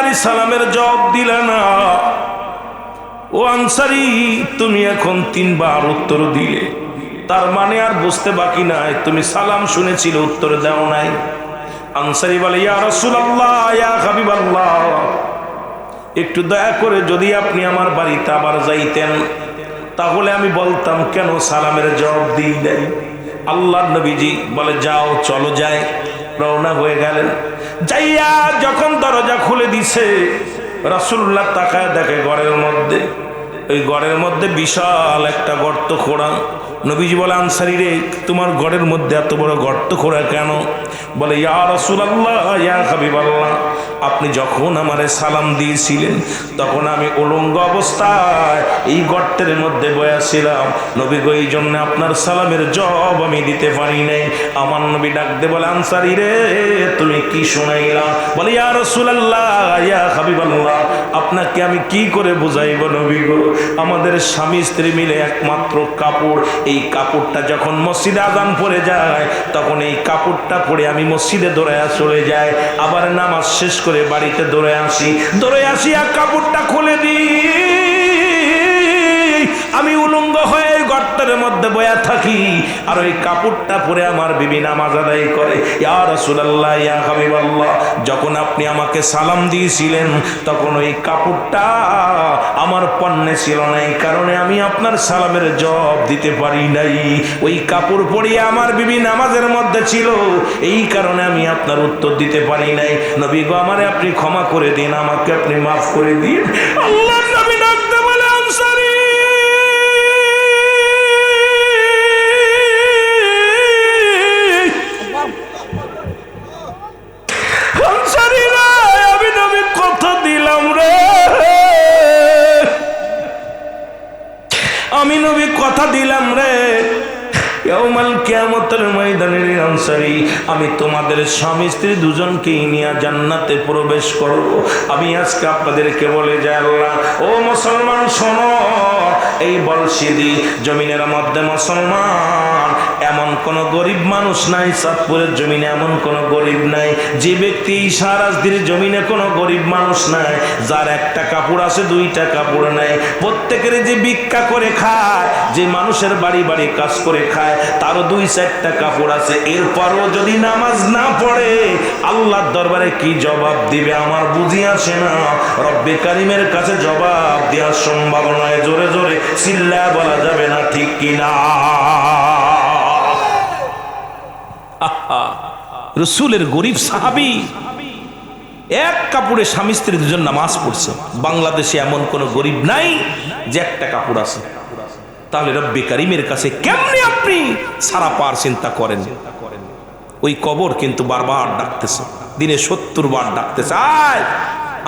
খালি সালামের জবাব দিলে না। ও আনসারী, তুমি এখন 3 বার উত্তর দিলে, তার মানে আর বুঝতে বাকি নাই তুমি সালাম শুনেছিলে, উত্তর দাও নাই। আনসারী বলে, ইয়া রাসূলুল্লাহ, ইয়া হাবিবাল্লাহ, একটু দয়া করে যদি আপনি আমার বাড়িতে আবার যাইতেন, তাহলে আমি বলতাম কেন সালামের জবাব দিই নাই। আল্লাহর নবীজি বলে, যাও, চলো যাই। রওনা হয়ে গেলেন। যাইয়া যখন দরজা খুলে দিছে, রাসূলুল্লাহ তাকায় দেখে ঘরের মধ্যে, ওই ঘরের মধ্যে বিশাল একটা গর্ত খোঁড়া। নবীজি বলে, আনসারী রে, তোমার ঘরের মধ্যে এত বড় গর্ত খোঁড়া কেন? বলে, ইয়া রাসূলুল্লাহ, ইয়া হাবিবাল্লাহ, আপনি যখন আমারে সালাম দিয়েছিলেন তখন আমি উলঙ্গ অবস্থায় এই গর্তের মধ্যে বসেছিলাম। নবী গো, এই জন্য আপনার সালামের জবাব আমি দিতে পারি নাই। আমার নবী ডাকতে বলে, আনসারী রে, তুমি কি শুনাইলা? বলে, ইয়া রাসূলুল্লাহ, ইয়া হাবিবাল্লাহ, আপনাকে আমি কি করে বুঝাইব নবী গো, আমাদের স্বামী স্ত্রী মিলে একমাত্র কাপড়, এই কাপড়টা যখন মসজিদে আযান পড়ে যায় তখন এই কাপড়টা পরে আমি মসজিদে দৌড়ায়া চলে যাই, আবার নামাজ শেষ করে বাড়িতে দৌড়ে আসি আর কাপড়টা খুলে দিই, আমি উলঙ্গ হয়ে গর্তের মধ্যে বয়া থাকি, আর ওই কাপড়টা পরে আমার বিবি নামাজ আদায় করে। ইয়া রাসূলুল্লাহ, ইয়া হাবিবাল্লাহ, যখন আপনি আমাকে সালাম দিয়েছিলেন তখন ওই কাপড়টা আমার পণ্যে ছিল না, এই কারণে আমি আপনার সালামের জবাব দিতে পারি নাই। ওই কাপড় পরিয়ে আমার বিবি নামাজের মধ্যে ছিল, এই কারণে আমি আপনার উত্তর দিতে পারি নাই। নবী গো, আমারে আপনি ক্ষমা করে দিন, আমাকে আপনি মাফ করে দিন। আল্লাহর নবী ডাকতে বলে, আনসারী, আমি নবী কথা দিলাম রে, আমি নবী কথা দিলাম রে, ইয়াউমাল কিয়ামতের ময়দানে রে আনসারী, আমি তোমাদের স্বামী স্ত্রী দুজনকেই নিয়ে জান্নাতে প্রবেশ করব। আমি আজকে আপনাদেরকে বলে যাই, আল্লাহ, ও মুসলমান শোনো, এই বলশিদি জমিনের মধ্যে মুসলমান এমন কোন গরিব মানুষ নাই, চাঁদপুরের জমিনে এমন কোন গরিব নাই, যে ব্যক্তি সারাজদির জমিনে কোনো গরিব মানুষ নাই যার একটা কাপড় আছে, 2টা কাপড় নাই। প্রত্যেকের যে ভিক্ষা করে খায়, যে মানুষের বাড়ি বাড়ি কাজ করে খায়, তারও 2-4টা কাপড় আছে, এরপরও যদি নামাজ না পড়ে আল্লাহর দরবারে কি জবাব দিবে আমার বুঝি আসে না। রব্বে কারিমের কাছে জবাব দেওয়ার সম্ভব নয়, জোরে জোরে চিল্লায়া বলা যাবে না, ঠিক কিনা? রসুলের গরিব সাহাবী এক কাপড়ে স্বামী স্ত্রী দুজন নামাজ পড়ছে। বাংলাদেশে এমন কোন গরিব নাই যে একটা কাপড় আছে। তাহলে রব্বে কারিমের কাছে কেমনে আপনি সারা পার চিন্তা করেন? ওই কবর কিন্তু বারবার ডাকতেছে, দিনে 70 বার ডাকতেছে, আয়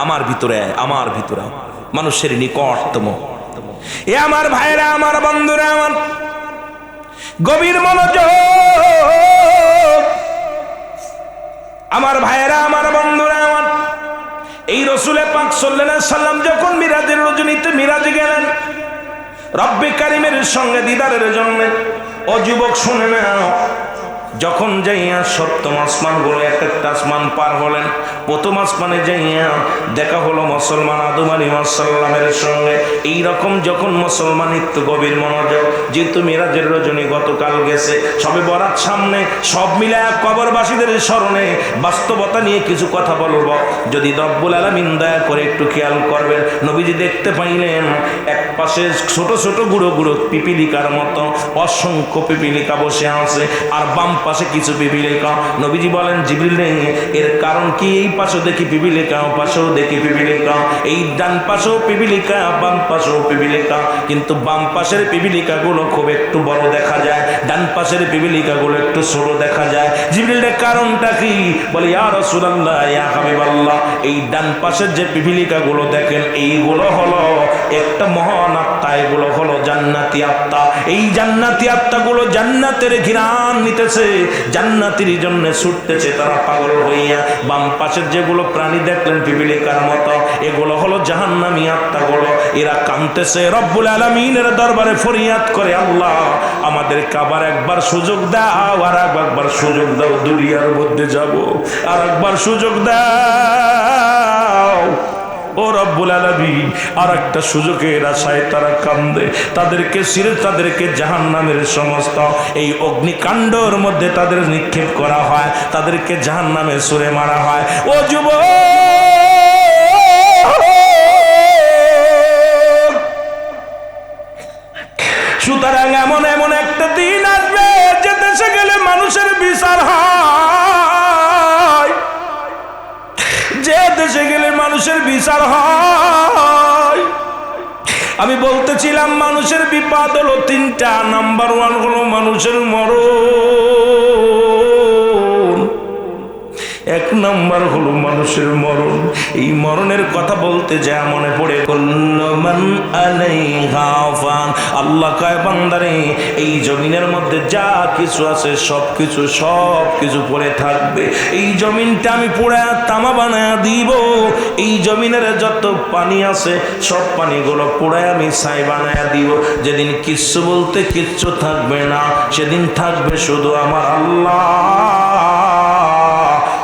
আমার ভিতরে, আমার ভিতরে, মানুষের নিকটতম। এ আমার ভাইরা, আমার বন্ধুরা, আমার গভীর মনোযোগ, আমার ভাইরা, আমার বন্ধুরা, আমার এই রসুলে পাক সাল্লাল্লাহু আলাইহি সাল্লাম যখন মিরাজের রজনীতে মিরাজে গেলেন রব্বে কারিমের সঙ্গে দিদারের জন্য, ও যুবক শুনে নাও, যখন যাইয়া সপ্তম আসমান গুলো এক একটা আসমান পার হলেন, প্রথম আসমানে যাইয়া দেখা হলো মুসলমান আদম আলাইহিস সালামের সঙ্গে। এইরকম যখন মুসলমান একটু গভীর মনোযোগ, যেহেতু মিরাজের রজনী গতকাল গেছে, সবে বরাত সামনে, সব মিলায়া কবরবাসীদের স্মরণে বাস্তবতা নিয়ে কিছু কথা বলবো, যদি রব্বুল আলামিন দয়া করে একটু খেয়াল করবেন। নবীজি দেখতে পাইলেন এক পাশে ছোট ছোট গুঁড়ো গুঁড়ো পিপিলিকার মতো অসংখ্য পিপিলিকা বসে আছে, আর বাম পাশে কিছু পিপিলিকা। নবীজি বলেন, জিবরিল এর কারণ কি? এই পাশেও দেখি পিপিলিকা, ও পাশেও দেখি পিপিলিকা, এই ডান পাশেও পিপিলিকা, বাম পাশেও পিপিলিকা, কিন্তু বাম পাশের পিপিলিকা গুলো খুব একটু বড় দেখা যায়, ডান পাশের পিপিলিকা গুলো একটু ছোট দেখা যায়। জিবরিলের কারণটা কি? বলে, ইয়া রাসূলুল্লাহ, ইয়া হাবিবাল্লাহ, এই ডান পাশের যে পিপিলিকা গুলো দেখেন, এইগুলো হলো একটা মহান আত্মা, এগুলো হলো জান্নাতি আত্মা। এই জান্নাতি আত্মাগুলো জান্নাতের ঘ্রাণ নিতেছে, জান্নাতের জন্য ছুটতেছে তারা পাগল হইয়া। বাম পাশের যেগুলো প্রাণী দেখলেন পিপিলিকার মতো, এগুলো হলো জাহান্নামী আত্মাগুলো। এরা কাঁদতেছে, রব্বুল আলামিনের দরবারে ফরিয়াদ করে, আল্লাহ আমাদেরকে আবার একবার সুযোগ দাও, আর একবার সুযোগ দাও, দুনিয়ার মধ্যে যাব, আর একবার সুযোগ দাও ও রব্বুল আলামিন। আর একটা সুযোগের আশায় তারা কান্দে, তাদেরকে জাহান্নামের সমস্ত এই অগ্নিকাণ্ডের মধ্যে তাদের নিক্ষেপ করা হয়, তাদেরকে জাহান্নামে ছুঁড়ে মারা হয়। ও যুবক, সুতরাং এমন একটা দিন আসবে যে দেশে গেলে মানুষের বিচার হয়, যে দেশে গেলে মানুষের বিচার হয়। আমি বলতেছিলাম মানুষের বিপদ হলো তিনটা। নাম্বার 1 হলো মানুষের মরণ, 1 নাম্বার হলো মানুষের মরণ। এই মরণের কথা বলতে যা মনে পড়ে, কুল্লু মান আলাইহা ফান। আল্লাহ কয় বান্দারে, এই জমিনের মধ্যে যা কিছু আছে সব কিছু পড়ে থাকবে। এই জমিনটা আমি পুরা তামা বানায় দিব। এই জমিনের যত পানি আছে সব পানিগুলো পুরাই আমি ছাই বানায় দিব। যেদিন কিচ্ছু বলতে কিচ্ছু থাকবে না, সেদিন থাকবে শুধু আমার আল্লাহ।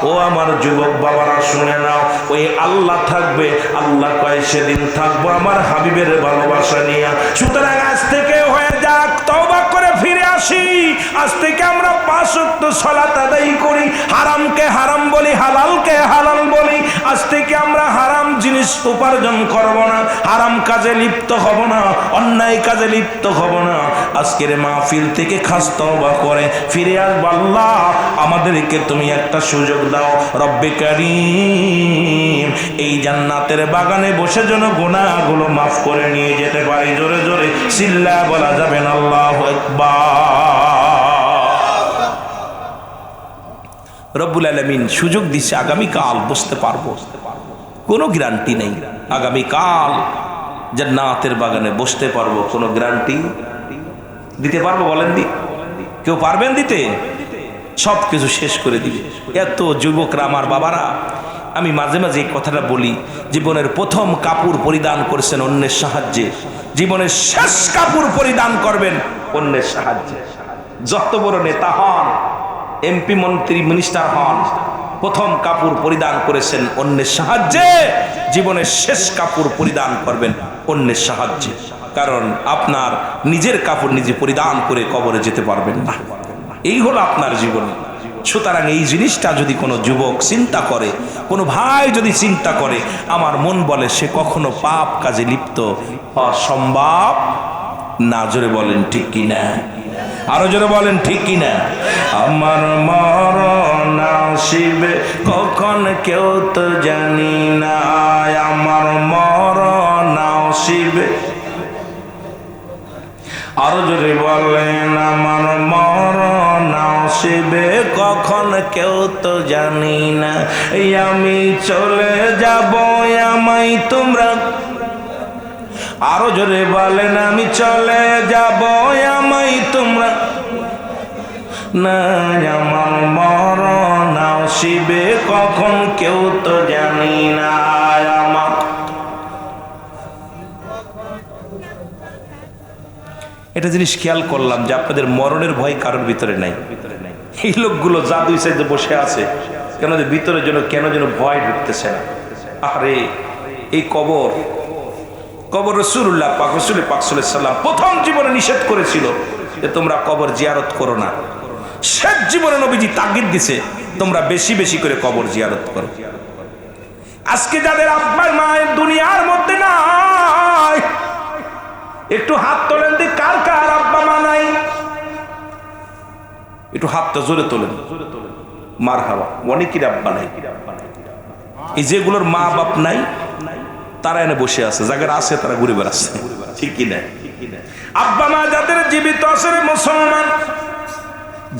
ও আমার যুবক বাবারা শুনে নাও, ওই আল্লাহ থাকবে। আল্লাহ কয় সেদিন থাকবো আমার হাবিবের ভালোবাসা নিয়ে। সুতরাং আজ থেকে হয়ে যাক, তওবা করে ফিরে আসি। আজ থেকে আমরা 5 ওয়াক্ত সালাত আদায় করি, হারামকে হারাম বলি, হালালকে হালাল বলি। আজ থেকে আমরা হারাম জিনিস উপার্জন করব না, হারাম কাজে লিপ্ত হব না, অন্যায় কাজে লিপ্ত হব না। আজকের মাহফিল থেকে খাস তওবা করে ফিরে আসব। আল্লাহ আমাদেরকে তুমি একটা সুযোগ দাও রব্বে কারীম, এই জান্নাতের বাগানে বসে যেন গুনাহগুলো মাফ করে নিয়ে যেতে পারি। জোরে জোরে চিল্লা বলা যাবে না আল্লাহু আকবার। রব্বুল আলামিন সুযোগ দিচ্ছে, আগামীকাল বসতে পারবো, কোনো গ্যারান্টি নেই। আগামীকাল জান্নাতের বাগানে বসতে পারবো, কোনো গ্যারান্টি দিতে পারবো? বলেন দি, কেউ পারবেন দিতে? সব কিছু শেষ করে দিবে। এত যুবকরা, আমার বাবারা, আমি মাঝে মাঝে এই কথাটা বলি, জীবনের প্রথম কাপড় পরিধান করেছেন অন্যের সাহায্যে, জীবনের শেষ কাপড় পরিধান করবেন অন্যের সাহায্যে। যত বড় নেতা হন, এমপি, মন্ত্রী, মিনিস্টার হন, প্রথম কাপড় পরিধান করেছেন অন্যের সাহায্যে, জীবনের শেষ কাপড় পরিধান করবেন অন্যের সাহায্যে। কারণ আপনার নিজের কাপড় নিজে পরিধান করে কবরে যেতে পারবেন না, এই হলো আপনার জীবন। সুতরাং এই জিনিসটা যদি কোনো যুবক চিন্তা করে, কোনো ভাই যদি চিন্তা করে, আমার মন বলে সে কখনো পাপ কাজে লিপ্ত হওয়া সম্ভব না। জোরে বলেন ঠিক কিনা, আরো জোরে বলেন ঠিক কিনা। আমার মরণ আসিবে কখন কেউ তো জানি না, আমার মরণ আসিবে, আরো জোরে বলেন আমার মরণ আসিবে কখন কেউ তো জানি না। এই আমি চলে যাব, আমায় তোমরা, আরো জোরে বলেন আমি চলে যাব, আমায় তোমরা না। আমার মরণ আসিবে কখন কেউ তো জানি না। আমার এটা জিনিস খেয়াল করলাম যে আপনাদের মরণের ভয় কারোর ভিতরে নাই। এই লোকগুলো জাদুই সাইডে বসে আছে কেন, যে ভিতরে কেন যেন ভয় ঢুকতেছে না। আরে এই কবর রাসূলুল্লাহ পাক সাল্লাল্লাহু আলাইহি ওয়াসাল্লাম প্রথম জীবনে নিষেধ করেছিল যে তোমরা কবর জিয়ারত করো না। শেষ জীবনে নবীজি তাগিদ দিছে তোমরা বেশি বেশি করে কবর জিয়ারত করো। আজকে যাদের আব্বা মায়ের দুনিয়ার মধ্যে নাই, একটু হাত তোলেন দি, কার কার আব্বা মা নাই? একটু হাতটা জোরে তোলেন। মারহাবা। অনেকের আব্বা নাই। এই যেগুলোর মা বাপ নাই তারা এনে বসে আছে, যাদের আছে তারা ঘুরে বেড়াচ্ছে, ঠিক কি না? আব্বা মা যাদের জীবিত আছে মুসলমান,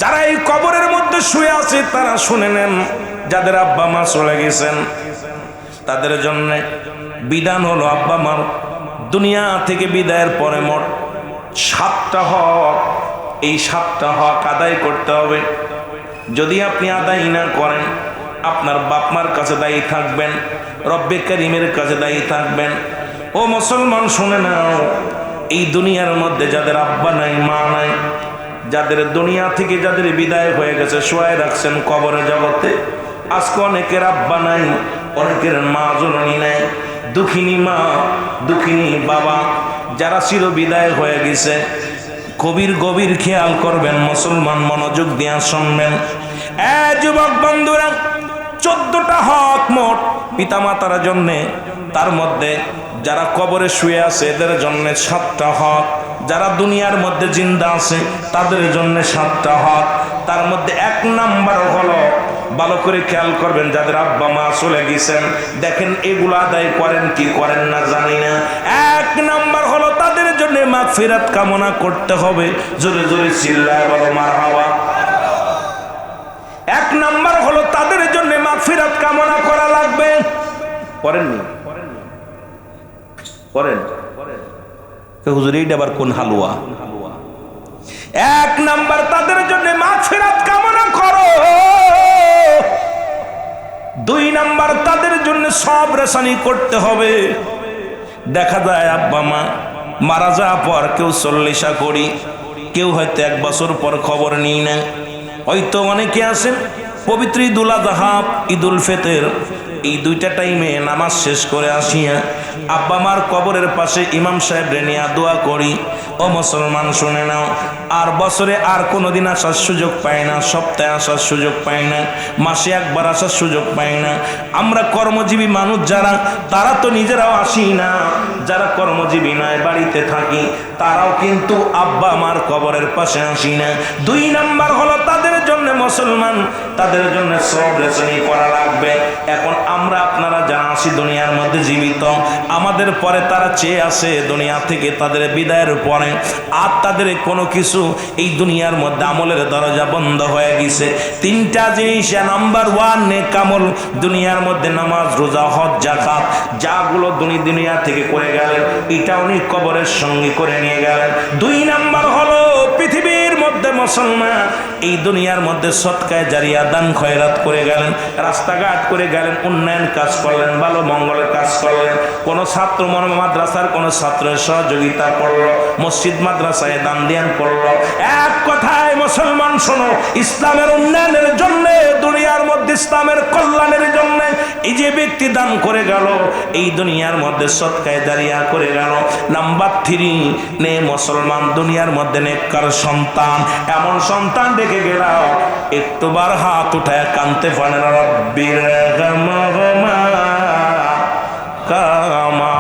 যারা এই কবরের মধ্যে শুয়ে আছে তারা শুনে নেন, যাদের আব্বা মা চলে গেছেন তাদের জন্য বিধান হলো আব্বা মার দুনিয়া থেকে বিদায়ের পরে মোট 7টা হক, এই 7টা হক আদায় করতে হবে। যদি আপনি আদায় না করেন আপনার বাপ মার কাছে দায়ী থাকবেন, রব্বে কারীমের কাছে দায়ী থাকবেন। ও মুসলমান শুনে নাও, এই দুনিয়ার মধ্যে যাদের আব্বা নাই মা নাই, যাদের দুনিয়া থেকে যাদের বিদায় হয়ে গেছে, শোয়াই রাখছেন কবরের জগতে, আজকে অনেকের আব্বা নাই, অনেকের মা জননী নাই, দুঃখিনী মা দুঃখিনী বাবা যারা চির বিদায় হয়ে গেছে, গভীর খেয়াল করবেন মুসলমান, মনোযোগ দিয়া শুনবেন। যুবক বন্ধুরা, 14টা হক মোট পিতামাতার জন্যে, তার মধ্যে যারা কবরে শুয়ে আছে এদের জন্য 7টা হক, যারা দুনিয়ার মধ্যে জিন্দা আছে তাদের জন্য 7টা হক। তার মধ্যে 1 নাম্বার হলো, ভালো করে খেয়াল করবেন, যাদের আব্বা মা চলে গেছেন, দেখেন এগুলো আদায় করেন কি করেন না জানি না। 1 নাম্বার হলো তাদের জন্য মাগফিরাত কামনা করতে হবে। জোরে জোরে চিল্লায় বলো মারহাবা। 1 নাম্বার হলো তাদের জন্য মাগফিরাত কামনা করা লাগবে। করেননি? করেন? হুজুর এইটা আবার কোন হালুয়া? 1 নাম্বার তাদের জন্য মাগফিরাত কামনা করো। 2 নাম্বার তাদের জন্য সব রেশানি করতে হবে। দেখা যায় আব্বা মা মারা যাওয়ার পর কেউ 40 করি, কেউ হয়তো 1 বছর পর খবর নিই না। হয়তো অনেকে আছেন পবিত্র ঈদুল আযহা, ঈদুল ফিতর, এই 2টা টাইমে নামাজ শেষ করে আসিয়া আব্বা মার কবরের পাশে ইমাম সাহেব নিয়ে দোয়া করি। ও মুসলমান শুনে নাও, আর বছরে আর কোনোদিন আসার সুযোগ পাই না, সপ্তাহে আসার সুযোগ পাই না, মাসে একবার আসার সুযোগ পাই না। আমরা কর্মজীবী মানুষ যারা, তারা তো নিজেরাও আসি না, যারা কর্মজীবী নয় বাড়িতে থাকি, তারাও কিন্তু আব্বা মার কবরের পাশে আসি না। 2 নাম্বার হলো তাদের জন্য মুসলমান, তাদের জন্য সব রেশনি করা লাগবে। এখন আমরা আপনারা যারা আসি দুনিয়ার মধ্যে জীবিত, আমাদের পরে তারা চেয়ে আসে দুনিয়া থেকে তাদের বিদায়ের পরে, আর তাদের কোনো কিছু এই দুনিয়ার মধ্যে আমলের দরজা বন্ধ হয়ে গেছে। 3টা জিনিস। নাম্বার 1 নেক আমল, দুনিয়ার মধ্যে নামাজ রোজা হজ যাকাত, যাগুলো দুনিয়া থেকে করে গেলেন এটা উনি কবরের সঙ্গে করে নিয়ে গেলেন। 2 নাম্বার হলো পৃথিবীর মধ্যে মুসলমান এই দুনিয়ার মধ্যে সদকায়ে জারিয়া দান খয়রাত করে গেলেন, রাস্তাঘাট করে গেলেন, উন্নয়ন কাজ করলেন, ভালো মঙ্গলের কাজ করলেন, কোন ছাত্র মাদ্রাসার কোন ছাত্রের সহযোগিতা করলো, মসজিদ মাদ্রাসায় দান ধ্যান করলো। এক কথায় মুসলমান শোনো, ইসলামের উন্নয়নের জন্য, দুনিয়ার মধ্যে ইসলামের কল্যাণের জন্য এই যে ব্যক্তি দান করে গেল, এই দুনিয়ার মধ্যে সদকায়ে জারিয়া করে গেল। নাম্বার 3 নে মুসলমান দুনিয়ার মধ্যে নেককার সন্তান, এমন সন্তান দেখে গেল একটুবার হাত উঠায় কানতে পারে না, রব্বির গামা কামা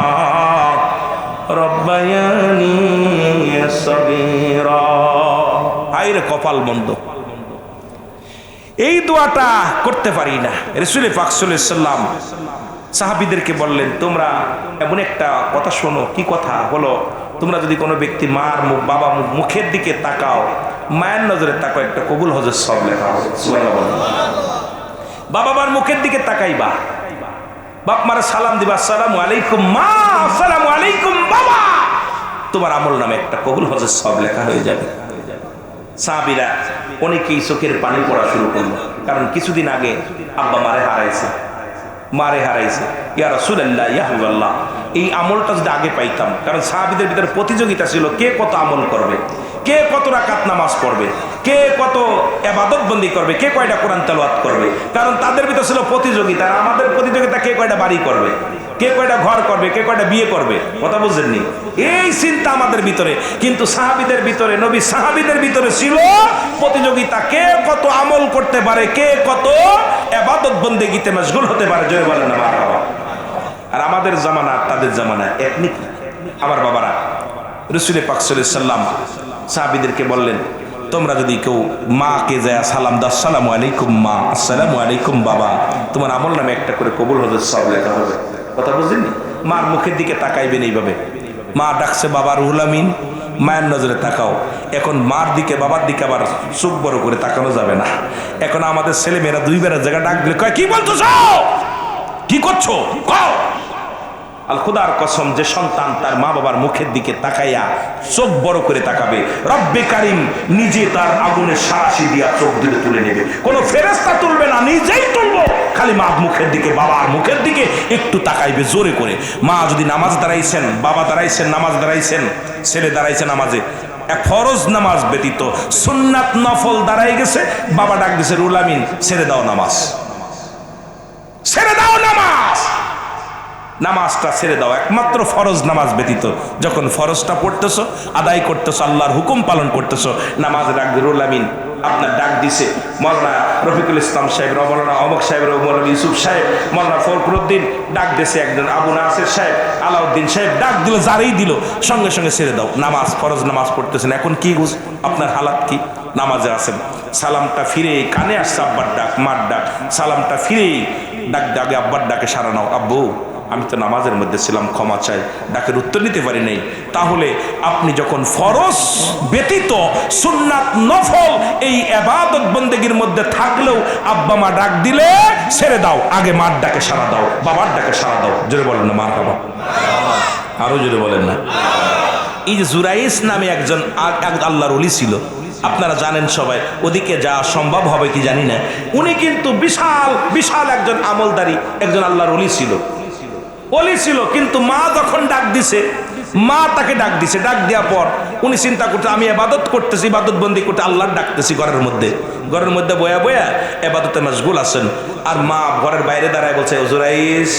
রব্বায়ানি সগীরা। আইরে কপাল বন্ধ, এই দোয়াটা করতে পারি না। রাসূল পাক সাল্লাল্লাহু আলাইহি ওয়াসাল্লাম সাহাবীদেরকে বললেন, তোমরা এমন একটা কথা শোনো। কি কথা? হলো তোমরা যদি কোনো ব্যক্তি মার মুখ, বাবা মুখের দিকে তাকাও, মায়ের নজরে তাকাও, একটা কবুল হজের সব লেখা হবে। সুবহানাল্লাহ। বাবা মার মুখের দিকে তাকাইবা, বাপ মারা সালাম দিবা, আসসালামু আলাইকুম মা, আসসালামু আলাইকুম বাবা, তোমার আমল নামে একটা কবুল হজের সব লেখা হয়ে যাবে। সাহাবীরা অনেকেই চোখের পানি পড়া শুরু করলো, কারণ কিছুদিন আগে আব্বা মারে হারাইছে। ইয়া রাসূলুল্লাহ, ইয়া হাবিবাল্লাহ, এই আমলটা যদি আগে পাইতাম। কারণ সাহাবীদের ভিতরে প্রতিযোগিতা ছিল, কে কত আমল করবে, কে কত রাকাত নামাজ পড়বে, কে কত ইবাদত বন্দি করবে, কে কয়টা কোরআন তেলাওয়াত করবে। কারণ তাদের ভিতরে ছিল প্রতিযোগিতা। আর আমাদের প্রতিযোগিতা, কে কয়টা বাড়ি করবে, কে কয়টা ঘর করবে, কে কয়টা বিয়ে করবে। কথা বুঝেননি? এই চিন্তা আমাদের ভিতরে। কিন্তু সাহাবীদের ভিতরে, নবী সাহাবীদের ভিতরে ছিল প্রতিযোগিতা, কে কত আমল করতে পারে, কে কত ইবাদত বন্দেগীতে মশগুল হতে পারে। জয় বলেন না মারহাবা। আর আমাদের জামানা তাদের জামানা এক নাকি? আমার বাবারা, রাসূল পাক সাল্লাল্লাহু আলাইহি ওয়াসাল্লাম সাহাবীদেরকে বললেন, তোমরা যদি কেউ মাকে যায় সালাম দাও, আসসালামু আলাইকুম মা, আসসালামু আলাইকুম বাবা, তোমার আমল নামে একটা করে কবুল হজের সব লেখা হবে। কথা বুঝলেন? মার মুখের দিকে তাকাইবেন এইভাবে। মা ডাকছে বাবা রুহুল আমিন, মায়ের নজরে তাকাও। এখন মার দিকে বাবার দিকে আবার চোখ বড় করে তাকানো যাবে না। এখন আমাদের ছেলে মেয়েরা 2 বেলা জায়গা ডাক দিলে কয়, কি বলছো, কি করছো, কও। আল খুদার কসম, যে সন্তান তার মা বাবার মুখের দিকে তাকাইয়া চোখ বড় করে তাকাবে, রব্বে কারিম নিজে তার আগুনের সারাশি দিয়া চোখ দুটো তুলে নেবে। কোনো ফেরেশতা তুলবে না, নিজেই তুলবো। খালি মা মুখের দিকে, বাবার মুখের দিকে একটু তাকাইবে জোরে করে। মা যদি নামাজ দাঁড়াইছেন, বাবা দাঁড়াইছেন, নামাজ দাঁড়াইছেন, ছেলে দাঁড়াইছে নামাজে, এক ফরজ নামাজ ব্যতীত সুন্নাত নফল দাঁড়াই গেছে, বাবা ডাক দিছে রুল আমিন, ছেড়ে দাও নামাজ, ছেড়ে দাও নামাজ, নামাজটা ছেড়ে দাও। একমাত্র ফরজ নামাজ ব্যতীত যখন ফরজটা পড়তেছো, আদায় করতেছো, আল্লাহর হুকুম পালন করতেছো, নামাজ ডাক দিয়ে রুল আমিন আপনার ডাক দিছে মৌলানা রফিকুল ইসলাম সাহেব, মৌলানা অমক সাহেব, মৌলানা ইউসুফ সাহেব, মৌলানা ফখরুদ্দিন ডাক দিছে, একজন আবু নাসির সাহেব, আলাউদ্দিন সাহেব ডাক দিল, যারাই দিল সঙ্গে সঙ্গে ছেড়ে দাও নামাজ। ফরজ নামাজ পড়তেছেন, এখন কি আপনার হালাত কি? নামাজে আছেন, সালামটা ফিরে কানে আসছে আব্বার ডাক, মার ডাক, সালামটা ফিরে ডাক ডাকে আব্বার ডাকে সারা নাও, আব্বু আমি তো নামাজের মধ্যে ছিলাম, ক্ষমা চাই, ডাকের উত্তর নিতে পারি নাই। তাহলে আপনি যখন ফরজ ব্যতীত সুন্নাত নফল এই ইবাদত বন্দেগীর মধ্যে থাকলেও আব্বা মা ডাক দিলে ছেড়ে দাও, আগে মার ডাকে সারা দাও, বাবার ডাকে সারা দাও। জোরে বলেন না মার বাবা, আরো জোরে বলেন না। এই যে জুরাইস নামে একজন আল্লাহর ওলি ছিল, আপনারা জানেন সবাই, ওদিকে যাওয়া সম্ভব হবে কি জানি না। উনি কিন্তু বিশাল বিশাল একজন আমলদারি, একজন আল্লাহর ওলি ছিল, ওলি ছিল। কিন্তু মা যখন ডাক দিছে, মা তাকে ডাক দিছে, ডাক দেওয়ার পর উনি চিন্তা করতে, আমি ইবাদত করতেছি, ইবাদত বন্দি করতে আল্লাহর ডাকতেছি ঘরের মধ্যে বয়া বয়া ইবাদতে মশগুল আছেন, আর মা ঘরের বাইরে দাঁড়ায় বলছে জুরাইস,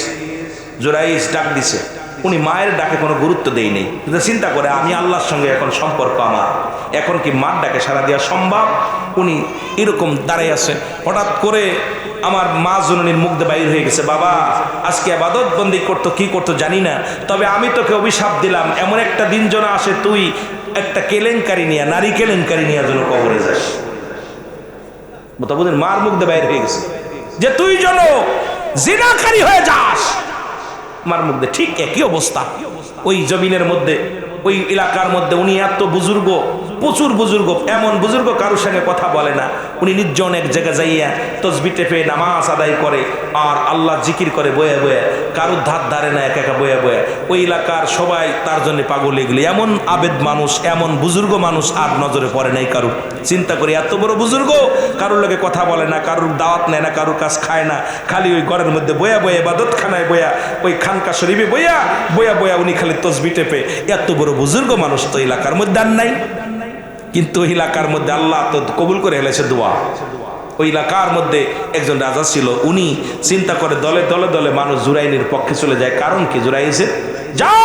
জুরাইস ডাক দিছে। উনি মায়ের ডাকে কোনো গুরুত্ব দেই নেই, কিন্তু চিন্তা করে আমি আল্লাহর সঙ্গে এখন সম্পর্ক আমার, এখন কি মার ডাকে সাড়া দেওয়া সম্ভব? উনি এরকম দাঁড়াই আছে, হঠাৎ করে আমার মা জননীর মুখ দিয়ে বাইর হয়ে গেছে, বাবা আজকে ইবাদত বন্দি করতো, কি করতো জানি না, তবে আমি তোকে অভিশাপ দিলাম, এমন একটা দিন যেন আসে তুই একটা কেলেঙ্কারি নিয়ে, নারী কেলেঙ্কারি নিয়ে যেন কবরে যাস। বুঝলেন, মার মুখ দিয়ে বাইর হয়ে গেছে যে তুই যেন জিনাকারী হয়ে যাস। মার মুখ দিয়ে ঠিক একই অবস্থা। ওই জমিনের মধ্যে, ওই এলাকার মধ্যে উনি এত বুজুর্গ, প্রচুর বুজুর্গ, এমন বুজুর্গ কারোর সঙ্গে কথা বলে না। উনি নির্জন এক জায়গায় যাইয়া তসবি টেপে নামাজ আদায় করে আর আল্লাহ জিকির করে বয়ে বয়ে, কারোর ধার ধারে না, একা একা বয়ে বয়ে। ওই এলাকার সবাই তার জন্য পাগল এগুলি, এমন আবেদ মানুষ, এমন বুজুর্গ মানুষ আর নজরে পড়ে নাই কারুর। চিন্তা করি, এত বড় বুজুর্গ কারোর লোকে কথা বলে না, কারোর দাওয়াত নেয় না, কারোর কাজ খায় না, খালি ওই ঘরের মধ্যে বয়া বয়ে, ইবাদত খানায় বয়া, ওই খানকা শরীফে বয়া বয়া বয়া উনি খালি তসবি টেপে। এত বড় বুজুর্গ মানুষ তো এলাকার মধ্যে আর নাই, কিন্তু ওই এলাকার মধ্যে আল্লাহ তো কবুল করে হেলেছে দোয়া। ওই এলাকার মধ্যে একজন রাজা ছিল, উনি চিন্তা করে দলে দলে দলে মানুষ জুরাইনের পক্ষে চলে যায়। কারণ কি? জুরাইছে যাও,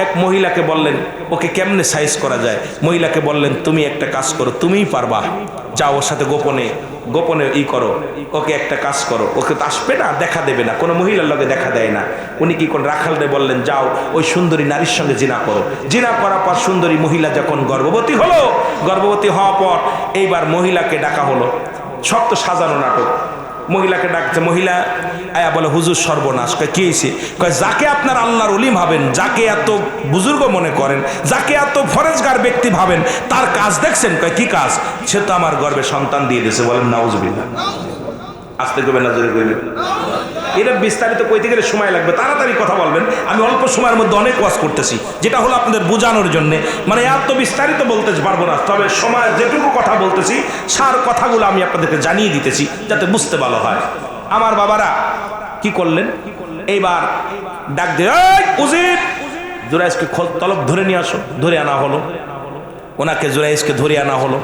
এক মহিলাকে বললেন ওকে কেমনে সাইজ করা যায়, মহিলাকে বললেন তুমি একটা কাজ করো, তুমিই পারবা, যাও ওর সাথে গোপনে গোপনে করো, ওকে একটা কাজ করো, ওকে তো আসবে না, দেখা দেবে না, কোনো মহিলার লগে দেখা দেয় না। উনি কি কোন রাখালরে বললেন যাও ওই সুন্দরী নারীর সঙ্গে জিনা করো। জিনা করার পর সুন্দরী মহিলা যখন গর্ভবতী হলো, গর্ভবতী হওয়ার পর এইবার মহিলাকে ডাকা হলো, সব তো সাজানো নাটক। মহিলাকে ডাকছে, মহিলা আয়া বলে হুজুর সর্বনাশ। কয় কি হয়েছে? কয় যাকে আপনার আল্লাহর ওলি ভাবেন, যাকে এত বুজুর্গ মনে করেন, যাকে এত ফরেজগার ব্যক্তি ভাবেন, তার কাজ দেখছেন? কয় কি কাজ? সে তো আমার গর্ভে সন্তান দিয়ে দিয়েছে। বলেন নাউজুবিল্লাহ। আসতে করবেন না, জোরে করবেন। এটা বিস্তারিত কইতে গেলে সময় লাগবে, তাড়াতাড়ি কথা বলবেন। আমি অল্প সময়ের মধ্যে অনেক ওয়াজ করতেছি, যেটা হলো আপনাদের বোঝানোর জন্য, মানে এত বিস্তারিত বলতে পারবো না, তবে সময় যেটুকু কথা বলতেছি সার কথাগুলো আমি আপনাদেরকে জানিয়ে দিতেছি যাতে বুঝতে ভালো হয়। আমার বাবারা কি করলেন, এইবার ডাক দিয়ে উজির জুরাইজকে তলব ধরে নিয়ে আসো। ধরে আনা হলো, ওনাকে জুরাইজকে ধরে আনা হলো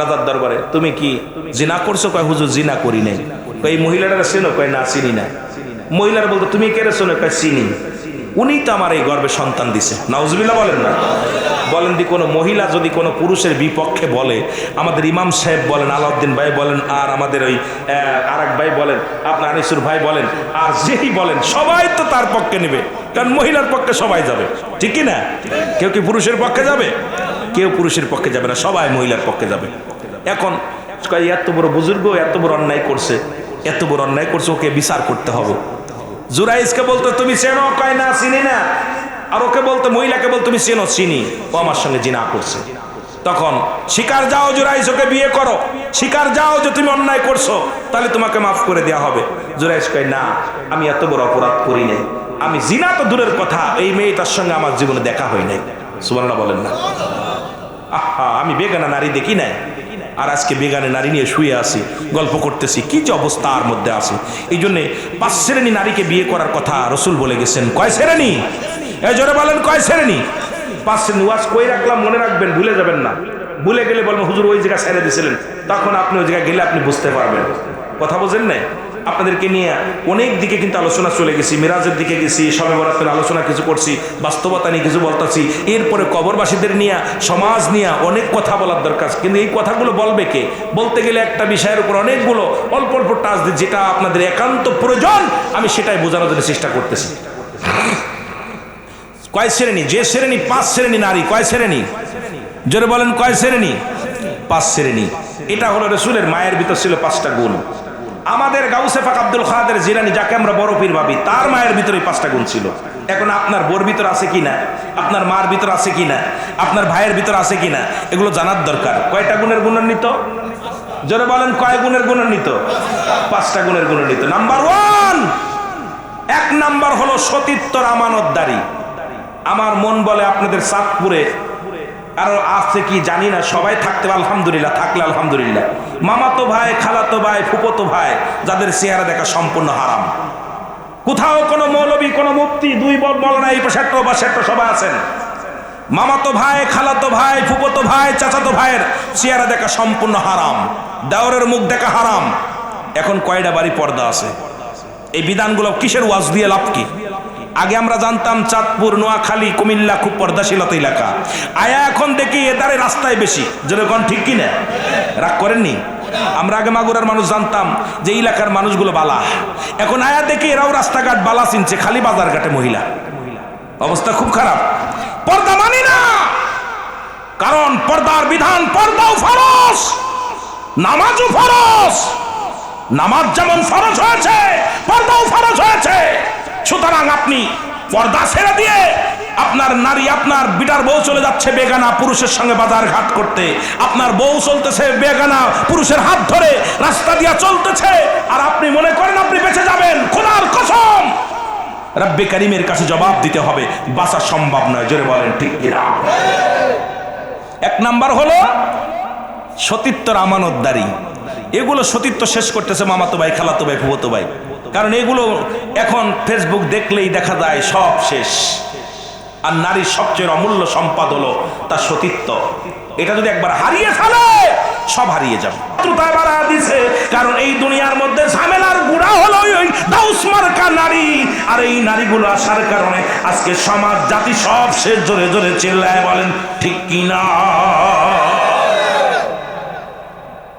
রাজার দরবারে। তুমি কি জিনা করছো? কয় হুজুর জিনা করি নাই। এই মহিলাটা চেনো? কয় না চিনি না। মহিলার বলতো তুমি কে চেনো? কয় চিনি, উনি তো আমার এই গর্ভে সন্তান দিছে। নাউজুবিল্লাহ বলেন না। বলেন দি কোনো মহিলা যদি কোনো পুরুষের বিপক্ষে বলে, আমাদের ইমাম সাহেব বলেন, আলাউদ্দিন ভাই বলেন, আর আমাদের ওই আরেক ভাই বলেন, আপনার আনিসুর ভাই বলেন, আর যেই বলেন সবাই তো তার পক্ষে নেবে, কারণ মহিলার পক্ষে সবাই যাবে, ঠিক কি না? কেউ কি পুরুষের পক্ষে যাবে? কেউ পুরুষের পক্ষে যাবে না, সবাই মহিলার পক্ষে যাবে। এখন এত বড় বুজুর্গ এত বড় অন্যায় করছে, এত বড় অন্যায় করছে, ওকে বিচার করতে হবে। জুরাইজকে বলতো তুমি চেনো? কয় না চিনি না। আর ওকে বলতো, মহিলাকে বলতো তুমি চেনো? চিনি, ও আমার সঙ্গে জিনা করছে। তখন স্বীকার যাও জুরাইজ, ওকে বিয়ে করো, স্বীকার যাও যে তুমি অন্যায় করছো, তাহলে তোমাকে মাফ করে দেওয়া হবে। জুরাইজ কয় না, আমি এত বড় অপরাধ করি নাই। আমি জিনা তো দূরের কথা, এই মেয়েটার সঙ্গে আমার জীবনে দেখা হয় নাই। সুবহানাল্লাহ বলেন না। আহা, আমি বেগানা নারী দেখি নাই, আর আজকে বেগানে নারী নিয়ে শুয়ে আছি, গল্প করতেছি, কি যে অবস্থার মধ্যে আছে। এই জন্যে 5 শ্রেণী নারীকে বিয়ে করার কথা রসুল বলে গেছেন। কয় শ্রেণী? জোরে বলেন, কয় শ্রেণী? 5 শ্রেণী। ওয়াজ কই রাখলাম মনে রাখবেন, ভুলে যাবেন না। ভুলে গেলে বলবেন হুজুর ওই জায়গা ছেড়ে দিয়েছিলেন, তখন আপনি ওই জায়গায় গেলে আপনি বুঝতে পারবেন। কথা বোঝেন না? আপনাদেরকে নিয়ে অনেক দিকে কিন্তু আলোচনা চলে গেছি, মিরাজের দিকে গেছি, শবে বরাতের আলোচনা কিছু করছি, বাস্তবতা নিয়ে কিছু বলতেছি, এরপরে কবরবাসীদের নিয়ে, সমাজ নিয়ে অনেক কথা বলার দরকার। কিন্তু এই কথাগুলো বলবে কে? বলতে গেলে একটা বিষয়ের উপর অনেকগুলো অল্প অল্প টাচ দিই, যেটা আপনাদের একান্ত প্রয়োজন আমি সেটাই বোঝানোর জন্য চেষ্টা করতেছি। কয় শ্রেণী? যে শ্রেণী 5 শ্রেণী নারী। কয় শ্রেণী? জোরে বলেন, কয় শ্রেণী? 5 শ্রেণী। এটা হলো রসুলের মায়ের ভিতর ছিল 5টা গুণ। আমাদের গাউসে পাক আব্দুল কাদের জিলানী, যাকে আমরা বড় পীর ভাবি, তার মায়ের ভিতরে 5টা গুণ ছিল। এখন আপনার বোর ভিতর আছে কিনা, আপনার মার ভিতর আছে কিনা, আপনার ভাইয়ের ভিতর আছে কিনা, এগুলো জানার দরকার। কয়টা গুণের গুণান্বিত? জোরে বলেন, কয় গুণের গুণান্বিত? 5টা গুণের গুণান্বিত। নাম্বার 1, 1 নাম্বার হলো সতীত্বর আমানতদারি। আমার মন বলে আপনাদের চাঁদপুরে আরো আছে কি জানি না, সবাই থাকতে আলহামদুলিল্লাহ, থাকলে আলহামদুলিল্লাহ। মামাতো ভাই, খালাতো ভাই, ফুফতো ভাই, যাদের চেহারা দেখা সম্পূর্ণ হারাম। কোথাও কোনো মৌলবী, কোনো মুফতি, 2 বল না, এই পাশে একটা বা সেটা সবাই আছেন। মামাতো ভাই, খালাতো ভাই, ফুফতো ভাই, চাচাতো ভাইয়ের চেহারা দেখা সম্পূর্ণ হারাম, দেওরের মুখ দেখা হারাম। এখন কয়টা বাড়ি পর্দা আছে? এই বিধানগুলো কিসের ওয়াজ দিয়ে লাভ কি? আগে আমরা জানতাম চাঁদপুর, নোয়াখালী, কুমিল্লা খুব পর্দাশীলতা এলাকা। আয়া এখন দেখি এদারে রাস্তায় বেশি। যেরকম ঠিক কিনা? রাগ করেননি? আমরা আগে মাগুরার মানুষ জানতাম যে এলাকার মানুষগুলো বালা, এখন আয়া দেখি এরাও রাস্তাঘাট বালা চিনছে, খালি বাজার ঘাটে মহিলা। অবস্থা খুব খারাপ। পর্দা মানি না, কারণ পর্দার বিধান, পর্দাও ফরজ, নামাজও ফরজ। নামাজ যেমন ফরজ হয়েছে, পর্দাও ফরজ হয়েছে। সুতরাং আপনি পর্দা ছেড়ে দিয়ে আপনার নারী, আপনার বিটার বউ চলে যাচ্ছে বেগানা পুরুষের সঙ্গে বাজার ঘাট করতে, আপনার বউ চলতেছে বেগানা পুরুষের হাত ধরে রাস্তা দিয়া চলতেছে, আর আপনি মনে করেন আপনি বেঁচে যাবেন। খোদার কসম, রব্বে কারীমের কাছে জবাব দিতে হবে, বাঁচা সম্ভব নয়। জোরে বলেন ঠিক কিনা? 1 নাম্বার হলো সতীত্বর আমানতদারি। এগুলো সতীত্ব শেষ করতেছে মামাতো ভাই, খালাতো ভাই, ফুফতো ভাই। কারণ এগুলো এখন ফেসবুক দেখলেই দেখা যায় সব শেষ। আর নারীর সবচেয়ে অমূল্য সম্পদ হলো তার সতীত্ব। এটা যদি একবার হারিয়ে ফেলে, সব হারিয়ে যাবে। কারণ এই দুনিয়ার মধ্যে ঝামেলার গুড়া হলো ওই দাউস মার্কা নারী। আর এই নারীগুলো আসার কারণে আজকে সমাজ জাতি সব শেষ। জোরে জোরে চিল্লায় বলেন ঠিক কিনা?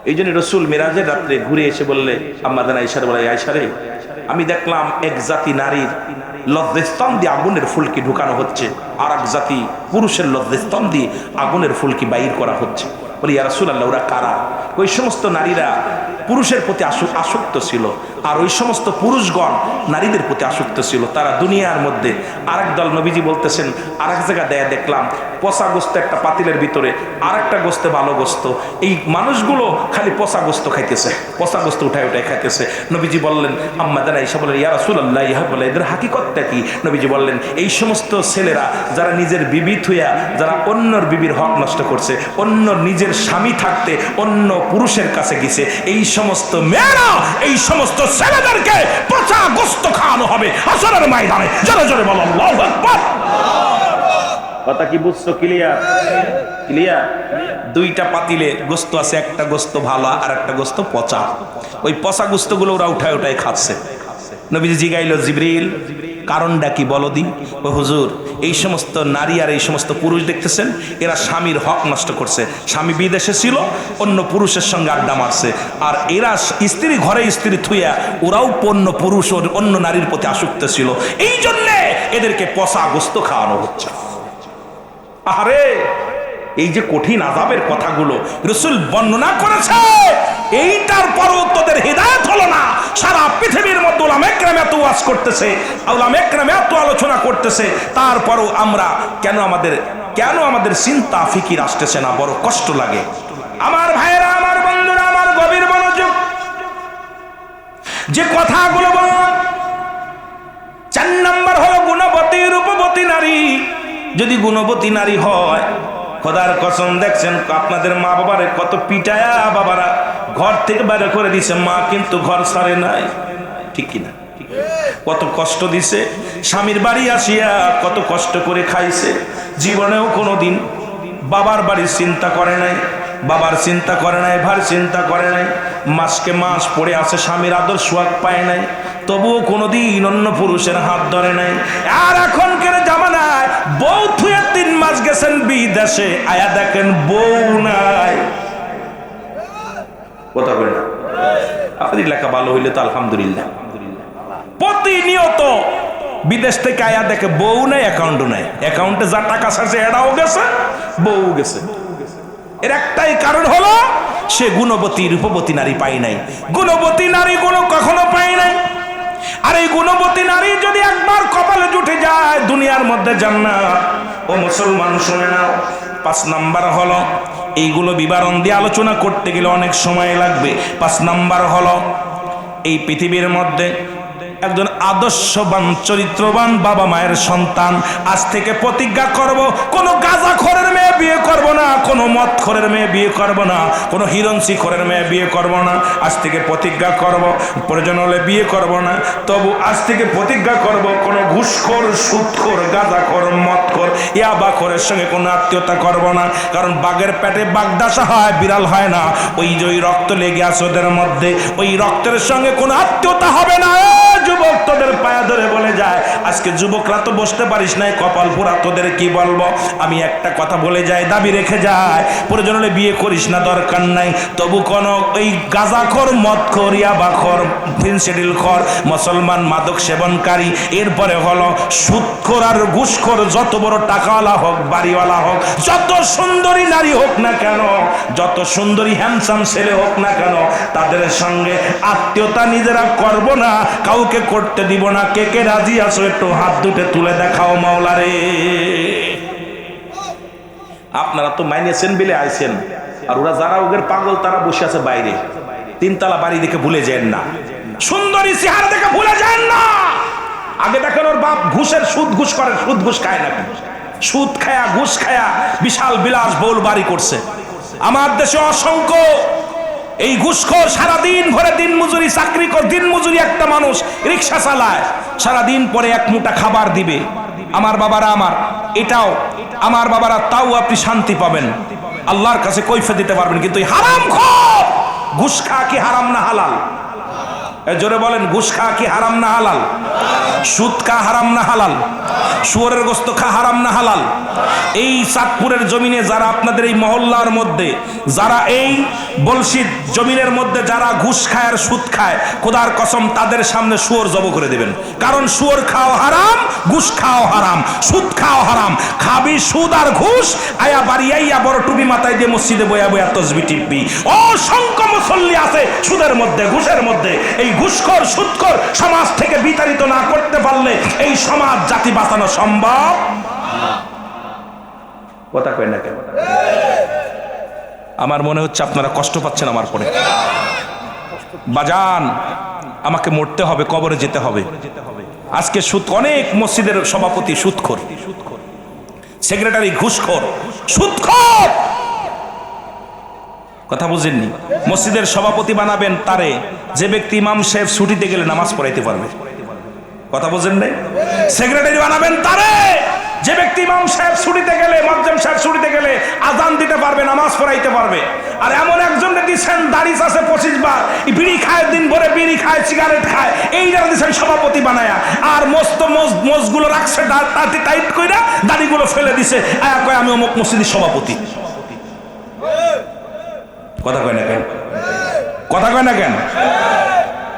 এই জন্য রসুল মেরাজের রাত্রে ঘুরে এসে বললে, আম্মাজান আয়েশা বলে, আয়েশা রে, আমি দেখলাম এক জাতি নারীর লজ্জাস্থান দিয়ে আগুনের ফুলকি ঢুকানো হচ্ছে, আর এক জাতি পুরুষের লজ্জাস্থান দিয়ে আগুনের ফুলকি বাইর করা হচ্ছে। বলি, ইয়া রাসূলুল্লাহ, ওরা কারা? ওই সমস্ত নারীরা পুরুষের প্রতি আসক্ত ছিল, আর ওই সমস্ত পুরুষগণ নারীদের প্রতি আসক্ত ছিল। তারা দুনিয়ার মধ্যে আরেক দল, নবীজি বলতেছেন, আরেক জায়গা দেয়া দেখলাম পচা গোস্ত একটা পাতিলের ভিতরে, আর একটা গোস্তে ভালো গোস্ত। এই মানুষগুলো খালি পচা গোস্ত খাইতেছে, পচা গোস্ত উঠায় উঠায় খাইতেছে। নবীজি বললেন, আম্মাজান আয়েশা বলেন, ইয়া রাসূলুল্লাহ, ইহা বলে এদের হাকিকতটা কি? নবীজি বললেন, এই সমস্ত ছেলেরা যারা নিজের বিবি থুয়া, যারা অন্যর বিবির হক নষ্ট করছে, অন্য নিজের স্বামী থাকতে অন্য পুরুষের কাছে গেছে, এই সমস্ত মেয়েরা, এই সমস্ত ছেলেদেরকে পচা গোস্ত খাওয়ানো হবে হাসরের ময়দানে। জোরে জোরে বলো আল্লাহু আকবার। কথা কি বুঝছো? ক্লিয়ার? ক্লিয়ার? 2টা পাতিলে গোস্ত আছে, একটা গোস্ত ভালো আর একটা গোস্ত পচা। ওই পচা গোস্তগুলো ওরা উঠায় উঠায় খাচ্ছে। নবীজি জিগাইল, জিবরিল, কারণটা কি বলো দি? ও হুজুর, এই সমস্ত নারী আর এই সমস্ত পুরুষ দেখতেছেন, এরা স্বামীর হক নষ্ট করছে। স্বামী বিদেশে ছিল, অন্য পুরুষের সঙ্গে আড্ডা মারছে, আর এরা স্ত্রী ঘরে স্ত্রী থুইয়া ওরাও অন্য পুরুষ ও অন্য নারীর প্রতি আসক্ত ছিল। এই জন্যে এদেরকে পচা গোস্ত খাওয়ানো হচ্ছে। আরে এই যে কঠিন আযাবের কথাগুলো রাসূল বর্ণনা করেছে, এইটার পরও তোদের হিদায়াত হলো না। সারা পৃথিবীর মধ্যে উলামা ইকরাম এত ওয়াজ করতেছে, উলামা ইকরাম এত আলোচনা করতেছে, তারপরও আমরা কেন আমাদের চিন্তা ফিকির আসতেছে না? বড় কষ্ট লাগে। আমার ভাইয়েরা, আমার বন্ধুরা, আমার গভীর মনোযোগ। যে কথাগুলো বললাম, 4 নাম্বার হলো যদি গুণবতী নারী হয়, খোদার কসম দেখছেন আপনাদের মা বাবারে কত পিটায়া বাবারা ঘর থেকে বাইরে করে দিছে, মা কিন্তু ঘর ছাড়ে নাই, ঠিক কিনা? কত কষ্ট দিছে, স্বামীর বাড়ি আসিয়া কত কষ্ট করে খাইছে, জীবনেও কোনোদিন বাবার বাড়ির চিন্তা করে নাই, বাবার চিন্তা করে নাই, ভার চিন্তা করে নাই, মাসকে মাস পড়ে আছে, স্বামীর আদর সোয়াগ পায় নাই, তবুও কোনোদিন অন্য পুরুষের হাত ধরে নাই। আর এখনকার জামানায় বউ থুয়ে 3 মাস গেছেন বিদেশে, আয়া দেখেন বউ নাই। কথা বলে না আপনাদের লেখা ভালো হইলে তো আলহামদুলিল্লাহ। প্রতিনিয়ত বিদেশ থেকে আয়া দেখে বউ নাই, অ্যাকাউন্টও নাই, অ্যাকাউন্টে যা টাকা আছে এটাও গেছে, বউ গেছে। এর একটাই কারণ হলো সে গুণবতী রূপবতী নারী পাই নাই, গুণবতী নারী গুণ কখনো পাই নাই। আর এই গুণবতী নারী যদি একবার কপালে জুটে যায় দুনিয়ার মধ্যে জান্নাত। ও মুসলমান শুনে নাও, 5 নাম্বার হলো, এইগুলো বিবরণ দিয়ে আলোচনা করতে গেলে অনেক সময় লাগবে। 5 নাম্বার হলো এই পৃথিবীর মধ্যে একজন আদর্শবান চরিত্রবান বাবা মায়ের সন্তান। আজ থেকে প্রতিজ্ঞা করব, কোনো গাঁজাখোরের মেয়ে বিয়ে করব না, কোনো মদখোরের মেয়ে বিয়ে করব না, কোনো হিরণসিখোরের মেয়ে বিয়ে করব না। আজ থেকে প্রতিজ্ঞা করব, প্রয়োজন হলে বিয়ে করব না, তবু আজ থেকে প্রতিজ্ঞা করব কোনো ঘুষখোর, সুদখোর, গাঁজাখোর, মদখোর, ইয়াবাখোরের সঙ্গে কোনো আত্মীয়তা করব না। কারণ বাঘের পেটে বাগদাসা হয়, বিড়াল হয় না। ওই যে ওই রক্ত লেগে আছে ওদের মধ্যে, ওই রক্তের সঙ্গে কোনো আত্মীয়তা হবে না। যুবক তোদের পায়া ধরে বলে যায়, আজকে যুবকরা তো বসতে পারিস নাই, কপাল পোড়া, তোদের কি বলবো। আমি একটা কথা বলে যাই, দাবি রেখে যায়, প্রয়োজন হলে বিয়ে করিস না, দরকার নাই। তবু কোন ওই গাঁজাখোর, মদখোর, ইয়াবাখোর, ফেন্সিডিলখোর, মুসলমান মাদক সেবনকারী, এরপরে হলো সুদখোর আর ঘুষখোর, যত বড় টাকাওয়ালা হোক, বাড়িওয়ালা হোক, যত সুন্দরী নারী হোক না কেন, যত সুন্দরী হ্যান্ডসাম ছেলে হোক না কেন, তাদের সঙ্গে আত্মীয়তা নিজেরা করব না, কাউকে করতে দিব না। কে কে রাজি আছো একটু হাত দুটে তুলে দেখাও মাওলারে। আপনারা তো মাইনেছেন বিলে আইছেন, আর ওরা যারা ওদের পাগল তারা বসে আছে বাইরে। 3 তলা বাড়ি দেখে ভুলে যান না, সুন্দরী চেহারা দেখে ভুলে যান না। আগে দেখেন ওর বাপ ঘুষের সুদ ঘুষ করে, সুদ ঘুষ খায় নাকি, সুদ খায়া ঘুষ খায়া বিশাল বিলাস বহুল বাড়ি করছে। আমার দেশে অসংখ্য এই ঘুষখোর সারাদিন ভরে দিন মজুরি চাকরি করে, দিন মজুরি একটা মানুষ রিক্সা চালায়, সারাদিন পরে 1 মুঠা খাবার দিবে। আমার বাবারা, আমার এটাও আমার বাবারা, তাও আপনি শান্তি পাবেন, আল্লাহর কাছে কৈফিয়ত দিতে পারবেন। কিন্তু এই হারামখোর ঘুষ খাওয়া কি হারাম না হালাল? জোরে বলেন, ঘুষ খাওয়া কি হারাম না হালাল? সুদ খাওয়া হারাম না হালাল? শুয়োরের গোস্ত খাওয়া হারাম না হালাল? এই চাঁদপুরের জমিনে যারা, আপনাদের এই মহল্লার মধ্যে যারা, এই বলশিদ জমিনের মধ্যে যারা ঘুষ খায় আর সুদ খায়, খোদার কসম তাদের সামনে শুয়োর জব করে দেবেন। কারণ শুয়োর খাওয়া হারাম, ঘুষ খাওয়া হারাম, সুদ খাওয়া হারাম। খাবি সুদ আর ঘুষ, আয়া বাড়ি আইয়া বড় টুপি মাথায় দিয়ে মসজিদে বয়া বয়া তসবি টিপবি। অসংখ্য মুসল্লি আছে সুদের মধ্যে, ঘুষের মধ্যে। এই ঘুষখোর, সুদখোর সমাজ থেকে বিতাড়িত না করতে পারলে এই সমাজ জাতি বাঁচানো সম্ভব। কথা কয় না কেন? আমার মনে হচ্ছে আপনারা কষ্ট পাচ্ছেন আমার পরে। বাজান, আমাকে মরতে হবে, কবরে যেতে হবে। আজকে সুদ, অনেক মসজিদের সভাপতি সুদখোর, সেক্রেটারি ঘুষখোর, সুদখোর। কথা বুঝেননি? মসজিদের সভাপতি বানাবেন তারে যে ব্যক্তি ইমাম সাহেব ছুটিতে গেলে নামাজ পড়াইতে পারবে। কথা বুঝেন নাই? সেক্রেটারি বানাবেন তারে যে ব্যক্তি ইমাম সাহেব ছুটিতে গেলে, মুয়াজ্জিম সাহেব ছুটিতে গেলে আজান দিতে পারবে, নামাজ পড়াইতে পারবে। আর এমন একজনকে দিচ্ছেন দাড়ি আছে 25 বার, বিড়ি খায়, দিন ভরে বিড়ি খায়, সিগারেট খায়, এই যারা দিচ্ছেন সভাপতি বানায়া। আর মস্ত মোজগুলো রাখছে টাইট কইরা, দাড়িগুলো ফেলে দিছে, আয়া কয় আমি অমুক মসজিদের সভাপতি। কথা কয় না কেন? কথা কয় না কেন?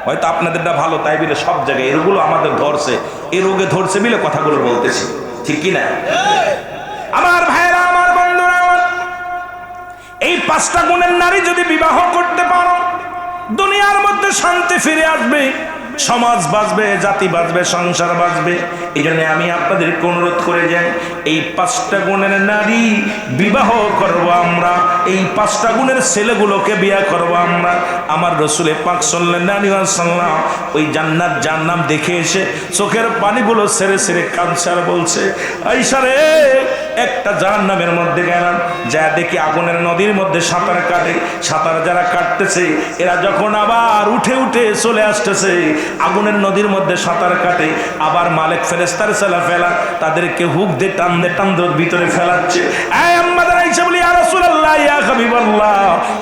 হয়তো আপনাদেরটা ভালো তাই বিলে সব জায়গায় এগুলো আমাদের ধরছে, এই রোগে ধরছে বিলে কথাগুলো বলতেছি, ঠিক কি না? আমার ভাইরা, আমার বন্ধুরা, আমার এই 5টা গুণের নারী যদি বিবাহ করতে পারো, দুনিয়ার মধ্যে শান্তি ফিরে আসবে। সমাজ বাঁচবে, জাতি বাঁচবে, সংসার বাঁচবে। এই জন্য আমি আপনাদেরকে অনুরোধ করে যাই, এই 5টা গুণের নারী বিবাহ করব আমরা, এই 5টা গুণের ছেলেগুলোকে বিয়ে করব আমরা। আমার রসুলে পাক সাল্লাল্লাহু আলাইহি ওয়াসাল্লাম ওই জান্নাত জাহান্নাম দেখে এসে চোখের পানিগুলো ছেড়ে ছেড়ে কাঁদছে আর বলছে, আয়েশা রে, একটা জাহান্নামের মধ্যে গেলাম, যা দেখি আগুনের নদীর মধ্যে সাঁতার কাটে। সাঁতার যারা কাটতেছে এরা যখন আবার উঠে উঠে চলে আসতেছে, আগুনের নদীর মধ্যে সাঁতার কাটে, আবার মালিক ফেরেশতার ছেলা ফেলা তাদেরকে হুক দিয়ে টান দিয়ে টান দিয়ে ভিতরে ফেলাচ্ছে।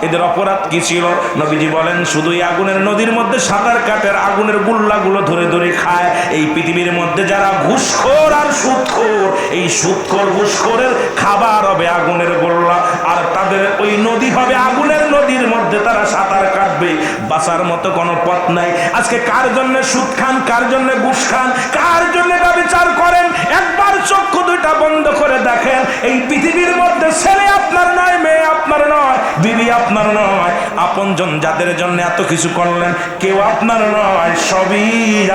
এদের অপরাধ কি ছিল? নবীজি বলেন, শুধু এই আগুনের নদীর মধ্যে সাঁতার কাটে আর আগুনের গুল্লাগুলো ধরে ধরে খায়। এই পৃথিবীর মধ্যে যারা ঘুষখোর আর সুদখোর, এই সুদখোর ঘুষখোরের খাবার হবে আগুনের গোল্লা, আর তাদের ওই নদী হবে আগুনের নদীর মধ্যে তারা সাঁতার কাটবে। বাঁচার মতো কোনো পথ নাই। আজকে কার জন্য সুদ খান, কার জন্য ঘুষ খান, কার জন্য ব্যভিচার করেন, একবার চক্ষু দুইটা বন্ধ করে দেখেন। এই পৃথিবীর মধ্যে ছেলে আপনার নয়, মেয়ে আপনার নয়, বিবি আপনার নয়, আপনজন যাদের জন্য এত কিছু করলেন কেউ আপনার নয়, সবই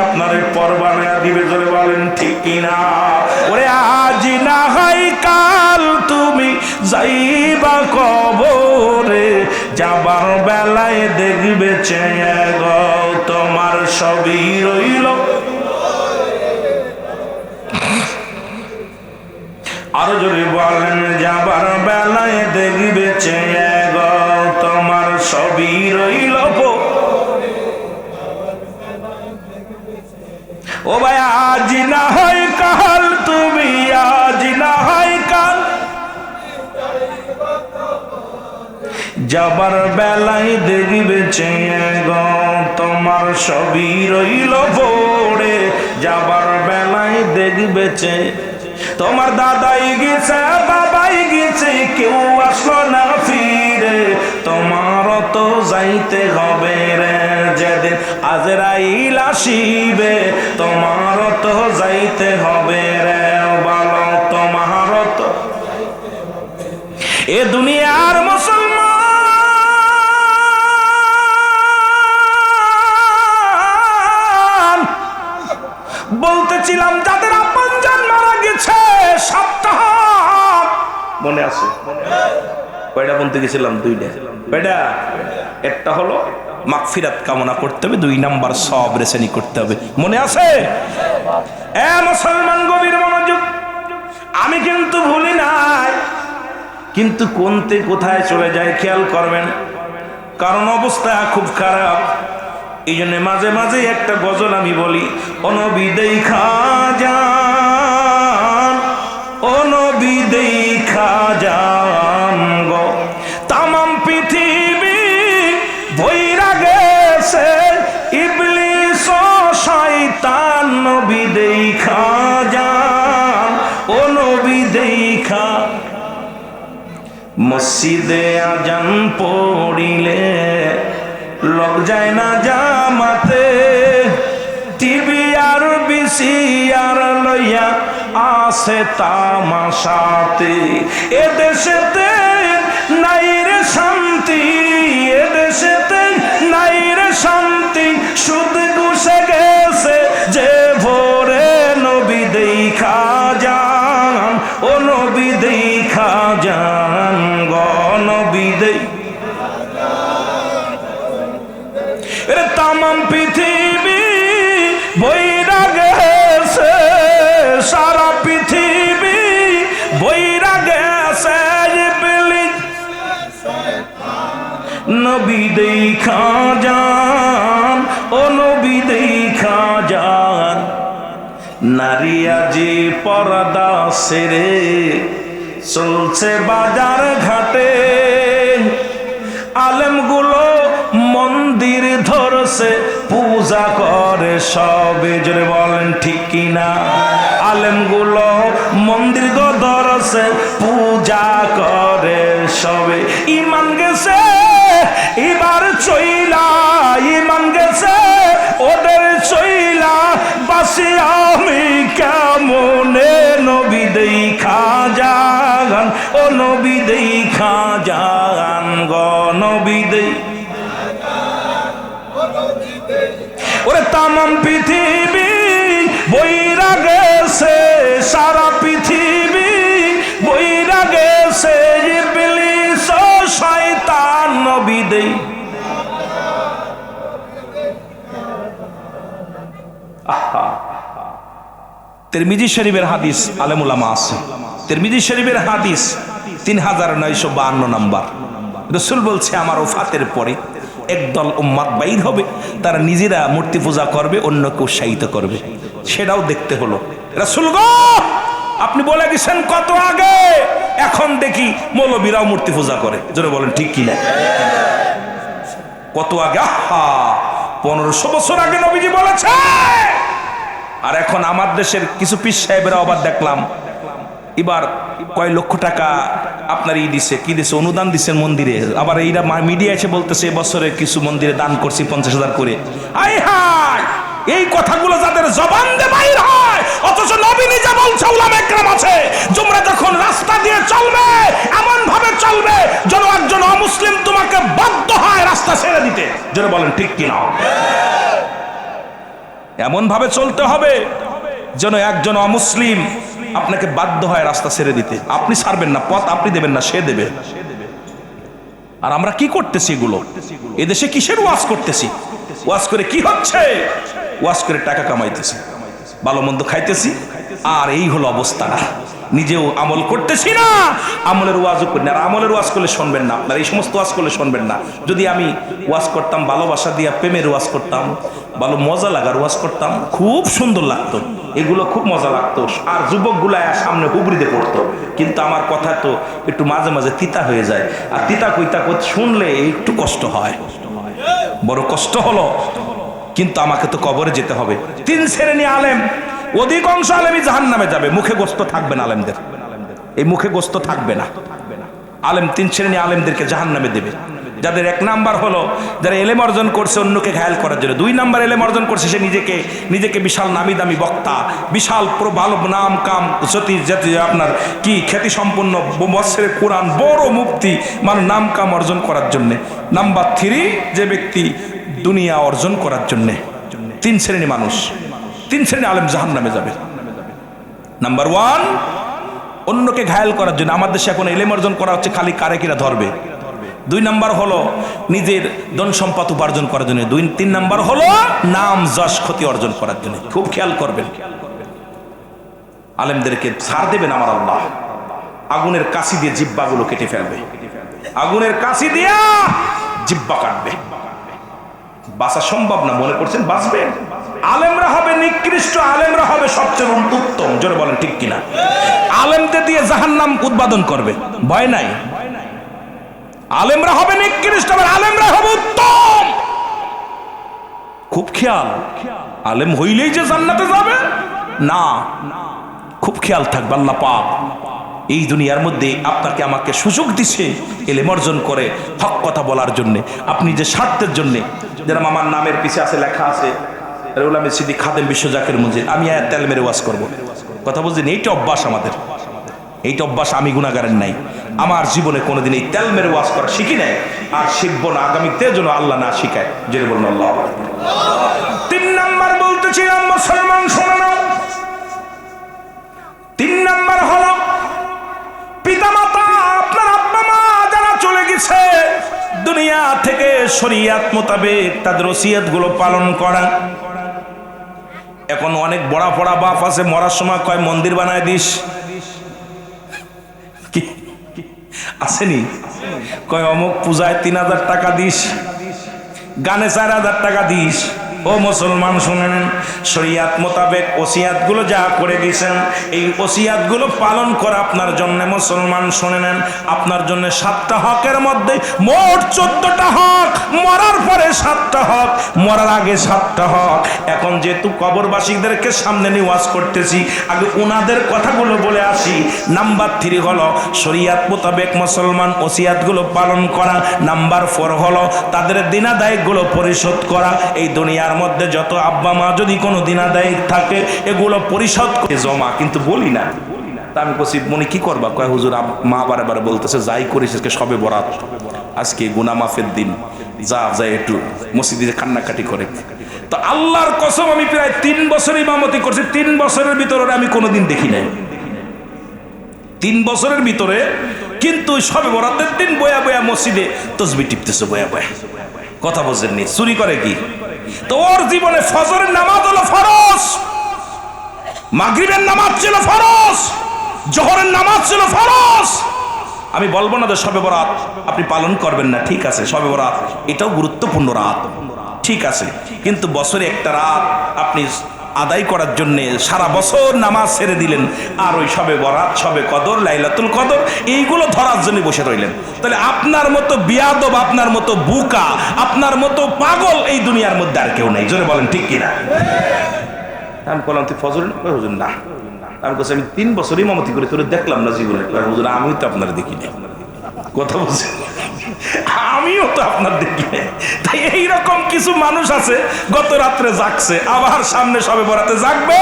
আপনার পরবানা দিবে। ধরে বলেন ঠিক কিনা? ওরে আজ না হয় কাল তুমি যাইবা কবরে, যাবার বেলায় দেখবে চেয়ে গো তোমার সবই রইল। আরো যদি বলেন, যাবার বেলায় দেখবে চেয়ে গো তোমার সবই রইল। ও ভাই, আজ না হয় কাল তুমি, আজ না হয় কাল, যাবার বেলায় দেখবে চেয়ে গো তোমার সবই রইল পড়ে, যাবার বেলায় দেখবে চেয়ে। তোমার দাদাই গেছে, বাবাই গেছে, কেউ আসলো না ফিরে, তোমারও তো যাইতে হবে রে যেদিন আজরাইল আসিবে, তোমারও তো যাইতে হবে রে বলো, তোমারও তো। এ দুনিয়ার মুসলমান বলতেছিলাম যাদের আপনজন মারা গেছে, সপ্তাহ মনে আছে? কয়টা বলতে গেছিলাম? 2টা। কয়টা? একটা হলো মাগফিরাত কামনা করতে হবে, 2 নাম্বার সব রেসেনি করতে হবে। মনে আছে? এ মুসলমান গভীর মনোযোগ, আমি কিন্তু ভুলি নাই, কিন্তু কোনতে কোথায় চলে যায় খেয়াল করবেন, কারণ অবস্থা খুব খারাপ। এই জন্য মাঝে মাঝে একটা গজল আমি বলি, ও নবী দেখা যান, ও নবী দেখা যান গো, তামাম পৃথিবী ভইরা গেছে ইবলিস ও শয়তান, নবী দেখা যান, ও নবী দেখা। মসজিদে আজান পড়িলে লোক যায় না জামাতে, টিভি আর বিসিআর লইয়া আসে তামাশাতে। এ দেশেতে নাই রে শান্তি, এ দেশেতে নাই রে শান্তি, সুদ ঘুষে গেছে যে ভোরে, নবী দেখা যান, ও নবী দেখা যান গো, নবী দেখা। তামাম পৃথিবী বইরা গেছে, সারা পৃথিবী বইরা গেছে, নবী দেখা যান, ও নবী দেখা যান। নারী আজি পর্দা সেরে চলছে বাজার ঘাটে, আলেমগুলো মন্দির ধরছে পূজা করে সবে। জোরে বলেন ঠিক কিনা? আলেমগুলো মন্দির ধরছে পূজা করে সবে। ইমান গেছে এবার চইলা, ইমান গেছে ওদের চইলা, বাসি আমি কেমনে, নবী দেখা যান, ও নবী দেখা যান গো, নবী দেখা। ওরে তামাম পৃথিবী বইরা গেছে, সারা পৃথিবী বইরা গেছে, ইবলিস ও শয়তান নবী দেই। তিরমিজি শরীফের হাদিস, আলেম উলামা আছে, তিরমিজি শরীফের হাদিস 3952 নম্বর। রাসূল বলছে আমার ওফাতের পরে একদল উম্মত বাইর হবে, তারা নিজেরা মূর্তি পূজা করবে, অন্যকে উৎসাহিত করবে। সেটাও দেখতে হলো। রাসূল গো আপনি বলে গেছেন কত আগে, এখন দেখি মৌলবীরাও মূর্তি পূজা করে। জোরে বলেন ঠিক কিনা? কত আগে? 1500 বছর আগে নবীজি বলেছে। আর এখন আমার দেশের কিছু পীর সাহেবেরা আবার দেখলাম এবার কয় লক্ষ টাকা আপনার দিছে, কি দিছে, অনুদান দিচ্ছেন মন্দিরে। আবার এইটা মিডিয়া এসে বলতেছে এবছরে কিছু মন্দিরে দান করছি 50,000 করে। আয় হায়, এই কথাগুলো যাদের জবান দিয়ে বাইর হয়, অথচ নবী নিজে বলছে উলামা একরাম আছে, তোমরা যখন রাস্তা দিয়ে চলবে এমন ভাবে চলবে যেন একজন অমুসলিম তোমাকে বাধ্য হয় রাস্তা ছেড়ে দিতে। যেন বলেন ঠিক কিনা? এমন ভাবে চলতে হবে যেন একজন অমুসলিম আপনাকে বাধ্য হয় রাস্তা ছেড়ে দিতে। আপনি ছাড়বেন না, পথ আপনি দেবেন না, সে দেবে। আর আমরা কি করতেছি? এগুলো এদেশে কিসের ওয়াজ করতেছি? ওয়াজ করে কি হচ্ছে? ওয়াজ করে টাকা কামাইতেছি, ভালো মন্দ খাইতেছি, আর এই হলো অবস্থা। নিজেও আমল করতেছি না, আমলের ওয়াজও করি না। আর আমলের ওয়াজ করলে শুনবেন না, আপনার এই সমস্ত ওয়াজ করলে শুনবেন না। যদি আমি ওয়াজ করতাম ভালোবাসা দিয়া, প্রেমের ওয়াজ করতাম, ভালো মজা লাগার ওয়াজ করতাম, খুব সুন্দর লাগতো, এগুলো খুব মজা লাগতো। আর যুবকগুলা সামনে হুবড়িতে পড়তো। কিন্তু আমার কথা তো একটু মাঝে মাঝে তিতা হয়ে যায়। আর তিতা কইতা শুনলে একটু কষ্ট হয়, বড় কষ্ট হলো। কিন্তু আমাকে তো কবরে যেতে হবে। 3 শ্রেণী আলেম, অধিকাংশ আলেমই জাহান্নামে যাবে। মুখে গোস্ত থাকবে না আলেমদের, এই মুখে গোস্ত থাকবে না। আলেম 3 শ্রেণী আলেমদেরকে জাহান্নামে দেবে। যাদের 1 নাম্বার হলো যারা এলেম অর্জন করছে অন্যকে ঘায়াল করার জন্য। 2 নাম্বার এলেম অর্জন করছে সে নিজেকে বিশাল নামি দামি বক্তা, বিশাল ভালো নাম কাম আপনার কি খ্যাতি সম্পন্ন মুফাসসির কোরআন, বড় মুফতি, মানে নাম কাম অর্জন করার জন্য। নাম্বার 3 যে ব্যক্তি দুনিয়া অর্জন করার জন্য। 3 শ্রেণী মানুষ, 3 শ্রেণী আলেম জাহান্নামে যাবে। নাম্বার 1 অন্যকে ঘায়াল করার জন্য। আমাদের দেশে এখন এলেম অর্জন করা হচ্ছে খালি কারে কিরা ধরবে। 2 নাম্বার হলো নিজের ধন সম্পদ উপার্জন করার জন্য। 3 নাম্বার হলো নাম যশ খ্যাতি অর্জন করার জন্য। খুব খেয়াল করবেন, আলেমদেরকে ছাড় দেবেন আমার আল্লাহ। আগুনের কাশি দিয়ে জিহ্বাগুলো কেটে ফেলবে, আগুনের কাশি দিয়া জিহ্বা কাটবে। বাঁচা সম্ভব না মনে করছেন বাঁচবেন? আলেমরা হবে নিকৃষ্ট, আলেমরা হবে সবচেয়ে উত্তম। জোরে বলেন ঠিক কিনা? আলেমদের দিয়ে জাহান্নাম উৎপাদন করবে, ভয় নাই। আলেমরা হবে নিকৃষ্ট, আলেমরা হবে উত্তম। খুব খেয়াল, আলেম হইলেই যে জান্নাতে যাবে না, খুব খেয়াল থাকবে। আল্লাহ পাক এই দুনিয়ার মধ্যে আপনাকে আমাকে সুযোগ দিছে এলেম অর্জন করে হক কথা বলার জন্য। আপনি যে স্বার্থের জন্য, যেরকম আমার নামের পিছে আছে লেখা আছে রৌলামে সিদ্দিক খাদেম বিশ্ব জাকির মঞ্জিল, আমি তেল মেরে ওয়াজ করবো, কথা বলছেন। এইটা অভ্যাস আমাদের, এইটা অভ্যাস আমি গুনাহগারের নাই। আমার জীবনে কোনোদিন এই তেল মেরে ওয়াজ করা শিখি নাই, আর শিখবো না। আগামীতে যেন আল্লাহ না শিখায়। যেটা বলুন আল্লাহ। 3 নাম্বার বলতেছিলাম মুসলমান শোনো না। 3 নাম্বার হলো পিতামাতা, আপনার আব্বা মা যারা চলে গেছে দুনিয়া থেকে, শরীয়ত মোতাবেক তাদের ওসিয়ত গুলো পালন করা। এখন অনেক বড় বড় বাপ আছে, মরার সময় কয় মন্দির বানায় দিস, আসেনি? কয় অমুক পূজায় 3000 টাকা দিস, গানে 4000 টাকা দিস। ও মুসলমান শুনেন, শরীয়ত মোতাবেক ওসিয়াত গুলো যা করে দিয়েছেন, এই ওসিয়াত গুলো পালন করা আপনার জন্য মুসলমান শুনে নেন, আপনার জন্য 7টা হকের মধ্যে মোট 14টা হক, মরার পরে 7টা হক, মরার আগে 7টা হক। এখন যেহেতু কবরবাসীদেরকে সামনে নিয়ে ওয়াজ করতেছি, আগে ওনাদের কথাগুলো বলে আসি। নাম্বার 3 হলো শরীয়ত মোতাবেক মুসলমান ওসিয়াত গুলো পালন করা। নাম্বার 4 হলো তাদের দিনাদায়গুলো পরিশোধ করা। এই দুনিয়ার মধ্যে যত আব্বা মা যদি কোনো দিনাদায়িক থাকে এগুলো পরিশোধ করে জমা, কিন্তু বলি না। তা আমি বলছি মনে কি করবা? কয় হুজুর মা বারে বারে বলতেছে যাই করিস আজকে সবে বরাত, আজকে গুনাহ মাফের দিন, যা একটু মসজিদে কান্নাকাটি করে। তো আল্লাহর কসম আমি প্রায় 3 বছর ইমামতি করছি, 3 বছরের ভিতরে আমি কোনোদিন দেখি নাই, 3 বছরের ভিতরে। কিন্তু সবে বরাতের দিন বয়া বয়া মসজিদে তসবিহ টিপতেছে, বয়া বয়া, কথা বোঝেননি, চুরি করে কি? তো ওর জীবনে ফজরের নামাজ হলো ফরজ, মাগরিবের নামাজ ছিল ফরজ, জোহরের নামাজ ছিল ফরজ। আমি বলবো না যে শবে বরাত আপনি পালন করবেন না, ঠিক আছে, শবে বরাত এটাও গুরুত্বপূর্ণ রাত, ঠিক আছে, কিন্তু বছরে একটা রাত আপনি আদায় করার জন্য সারা বছর নামাজ ছেড়ে দিলেন, আর ওই শবে বরাত, শবে কদর, লাইলাতুল কদর এইগুলো ধরার জন্য বসে রইলেন। তাহলে আপনার মতো বিয়াদব, আপনার মতো বুকা, আপনার মতো পাগল এই দুনিয়ার মধ্যে আর কেউ নেই, জোরে বলেন ঠিক কিনা? আমি বললাম তুই ফজর হুজুর না, আমি বলছি আমি 3 বছর ইমামতি করে তোরে দেখলাম না জীবনে। হুজুর আমিও তো আপনার দেখি না, কথা বলছি, আমিও তো আপনার দেখি না। তাই এইরকম কিছু মানুষ আছে গত রাত্রে জাগছে, আবার সামনে শবে বরাতে জাগবে,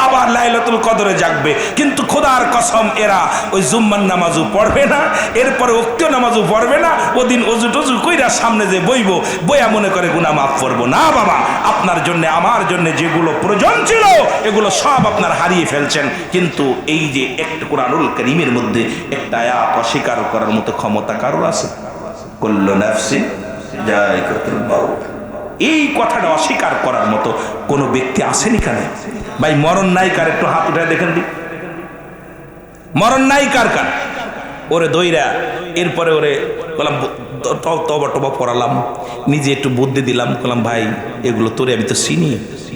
আবার লাইলাতুল কদরে জাগবে, কিন্তু খোদার কসম এরা ওই জুম্মার নামাজও পড়বে না, এরপরে ওক্তীয় নামাজও পড়বে না, ওদিন অজু টজু কইরা সামনে যে বইব, বইয়া মনে করে গুনাহ মাফ করবো না। বাবা, আপনার জন্য আমার জন্য যেগুলো প্রয়োজন ছিল এগুলো সব আপনার হারিয়ে ফেলছেন। কিন্তু এই যে একটা কুরআনুল কারীমের মধ্যে একটা আয়াত অস্বীকার করার মতো ক্ষমতা কারোর আছে? কুল্লু নাফসিন যায়িকাতুল মাউত, এই কথাটা অস্বীকার করার মতো কোন ব্যক্তি আসেনি কেন? ভাই মরণ নাই কার? একটু হাত উঠায় দেখেন দি, মরণ নাই কার কার? ওরে দইরা এরপরে ওরে বললাম তবা টবা পড়ালাম, নিজে একটু বুদ্ধি দিলাম, বললাম ভাই এগুলো তোরে আমি তো চিনি,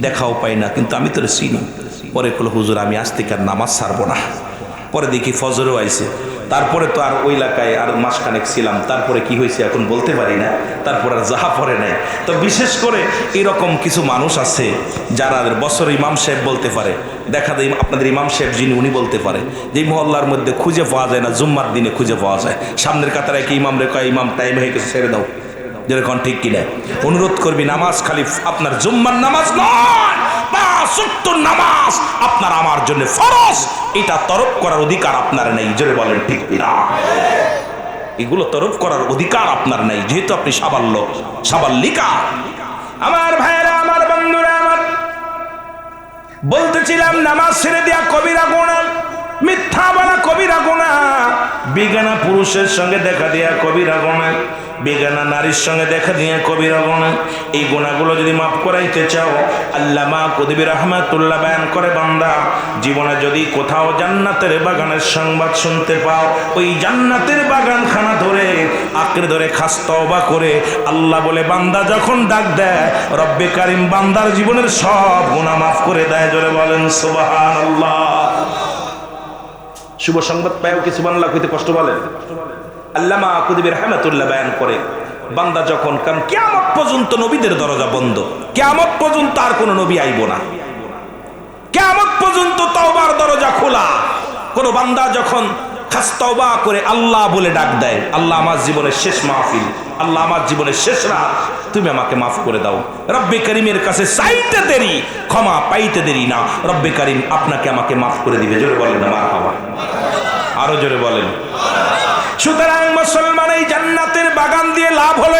দেখাও পাই না, কিন্তু আমি তোরে চিনি। পরে বলল হুজুর আমি আজ থেকে আর নামাজ ছাড়বো না। পরে দেখি ফজরও আইছে, তারপরে তো আর ওই এলাকায় আর মাসখানেক ছিলাম, তারপরে কি হয়েছে এখন বলতে পারি না, তারপর আর যাহা পড়ে নাই। তো বিশেষ করে এরকম কিছু মানুষ আছে যারা বছর ইমাম সাহেব বলতে পারে, দেখা যায় আপনাদের ইমাম সাহেব যিনি উনি বলতে পারে যে মহল্লার মধ্যে খুঁজে পাওয়া যায় না, জুম্মার দিনে খুঁজে পাওয়া যায়, সামনের কাতারে কি ইমাম রে কয় ইমাম টাইম হয়ে গেছে ছেড়ে দাও, যেরকম ঠিক কিনা? অনুরোধ করবি নামাজ খালি আপনার জুম্মার নামাজ নয়, 5 ওয়াক্ত নামাজ আপনার আমার জন্য ফরজ, এটা তরফ করার অধিকার আপনার নেই, জোরে বলেন ঠিক কিনা? এগুলো তরফ করার অধিকার আপনার নেই, যেহেতু আপনি সাবাল্য সাবাল্লিকা। আমার ভাইয়েরা, আমার বন্ধুরা, আমার বলতেছিলাম নামাজ ছেড়ে দেয়া কবিরা গুনাহ, মিথ্যা বলা কবিরা গুনাহ, বেগানা পুরুষের সঙ্গে দেখা দেয়া কবিরা গুনাহ, বেগানা নারীর সঙ্গে দেখা দিয়ে কবিরা গুনাহ। এই গুনাহগুলো যদি মাফ করাইতে চাও, আল্লামা কুতুবী রাহমাতুল্লাহ বয়ান করে বান্দা জীবনে যদি কোথাও জান্নাতের বাগানের সংবাদ শুনতে পাও, ওই জান্নাতের বাগানখানা ধরে আঁকড়ে ধরে খাস তওবা করে আল্লাহ বলে বান্দা যখন ডাক দেয়, রব্বে কারীম বান্দার জীবনের সব গুনাহ মাফ করে দেয়, জোরে বলেন সুবহানাল্লাহ। শুভ সংবাদ পায়ও কিছু বাংলা কইতে কষ্ট বলেন। আল্লামা কুতুবী রাহমাতুল্লাহ বয়ান করে বান্দা যখন, কারণ কিয়ামত পর্যন্ত নবীদের দরজা বন্ধ, কিয়ামত পর্যন্ত আর কোন নবী আইব না, কিয়ামত পর্যন্ত তওবার দরজা খোলা। কোন বান্দা যখন খাস তওবা করে আল্লাহ বলে ডাক দেয়, আল্লাহ আমার জীবনের শেষ মাহফিল, আল্লাহ আমার জীবনের শেষ রাত, তুমি আমাকে মাফ করে দাও। রব্বে কারীমের কাছে চাইতে দেরি, ক্ষমা পাইতে দেরি না, রব্বে কারীম আপনাকে আমাকে মাফ করে দিবে, জোরে বলেন না মারহাবা, আরো জোরে বলেন। সুতরাং মুসলমান, এই জান্নাতের বাগান দিয়ে লাভ হলো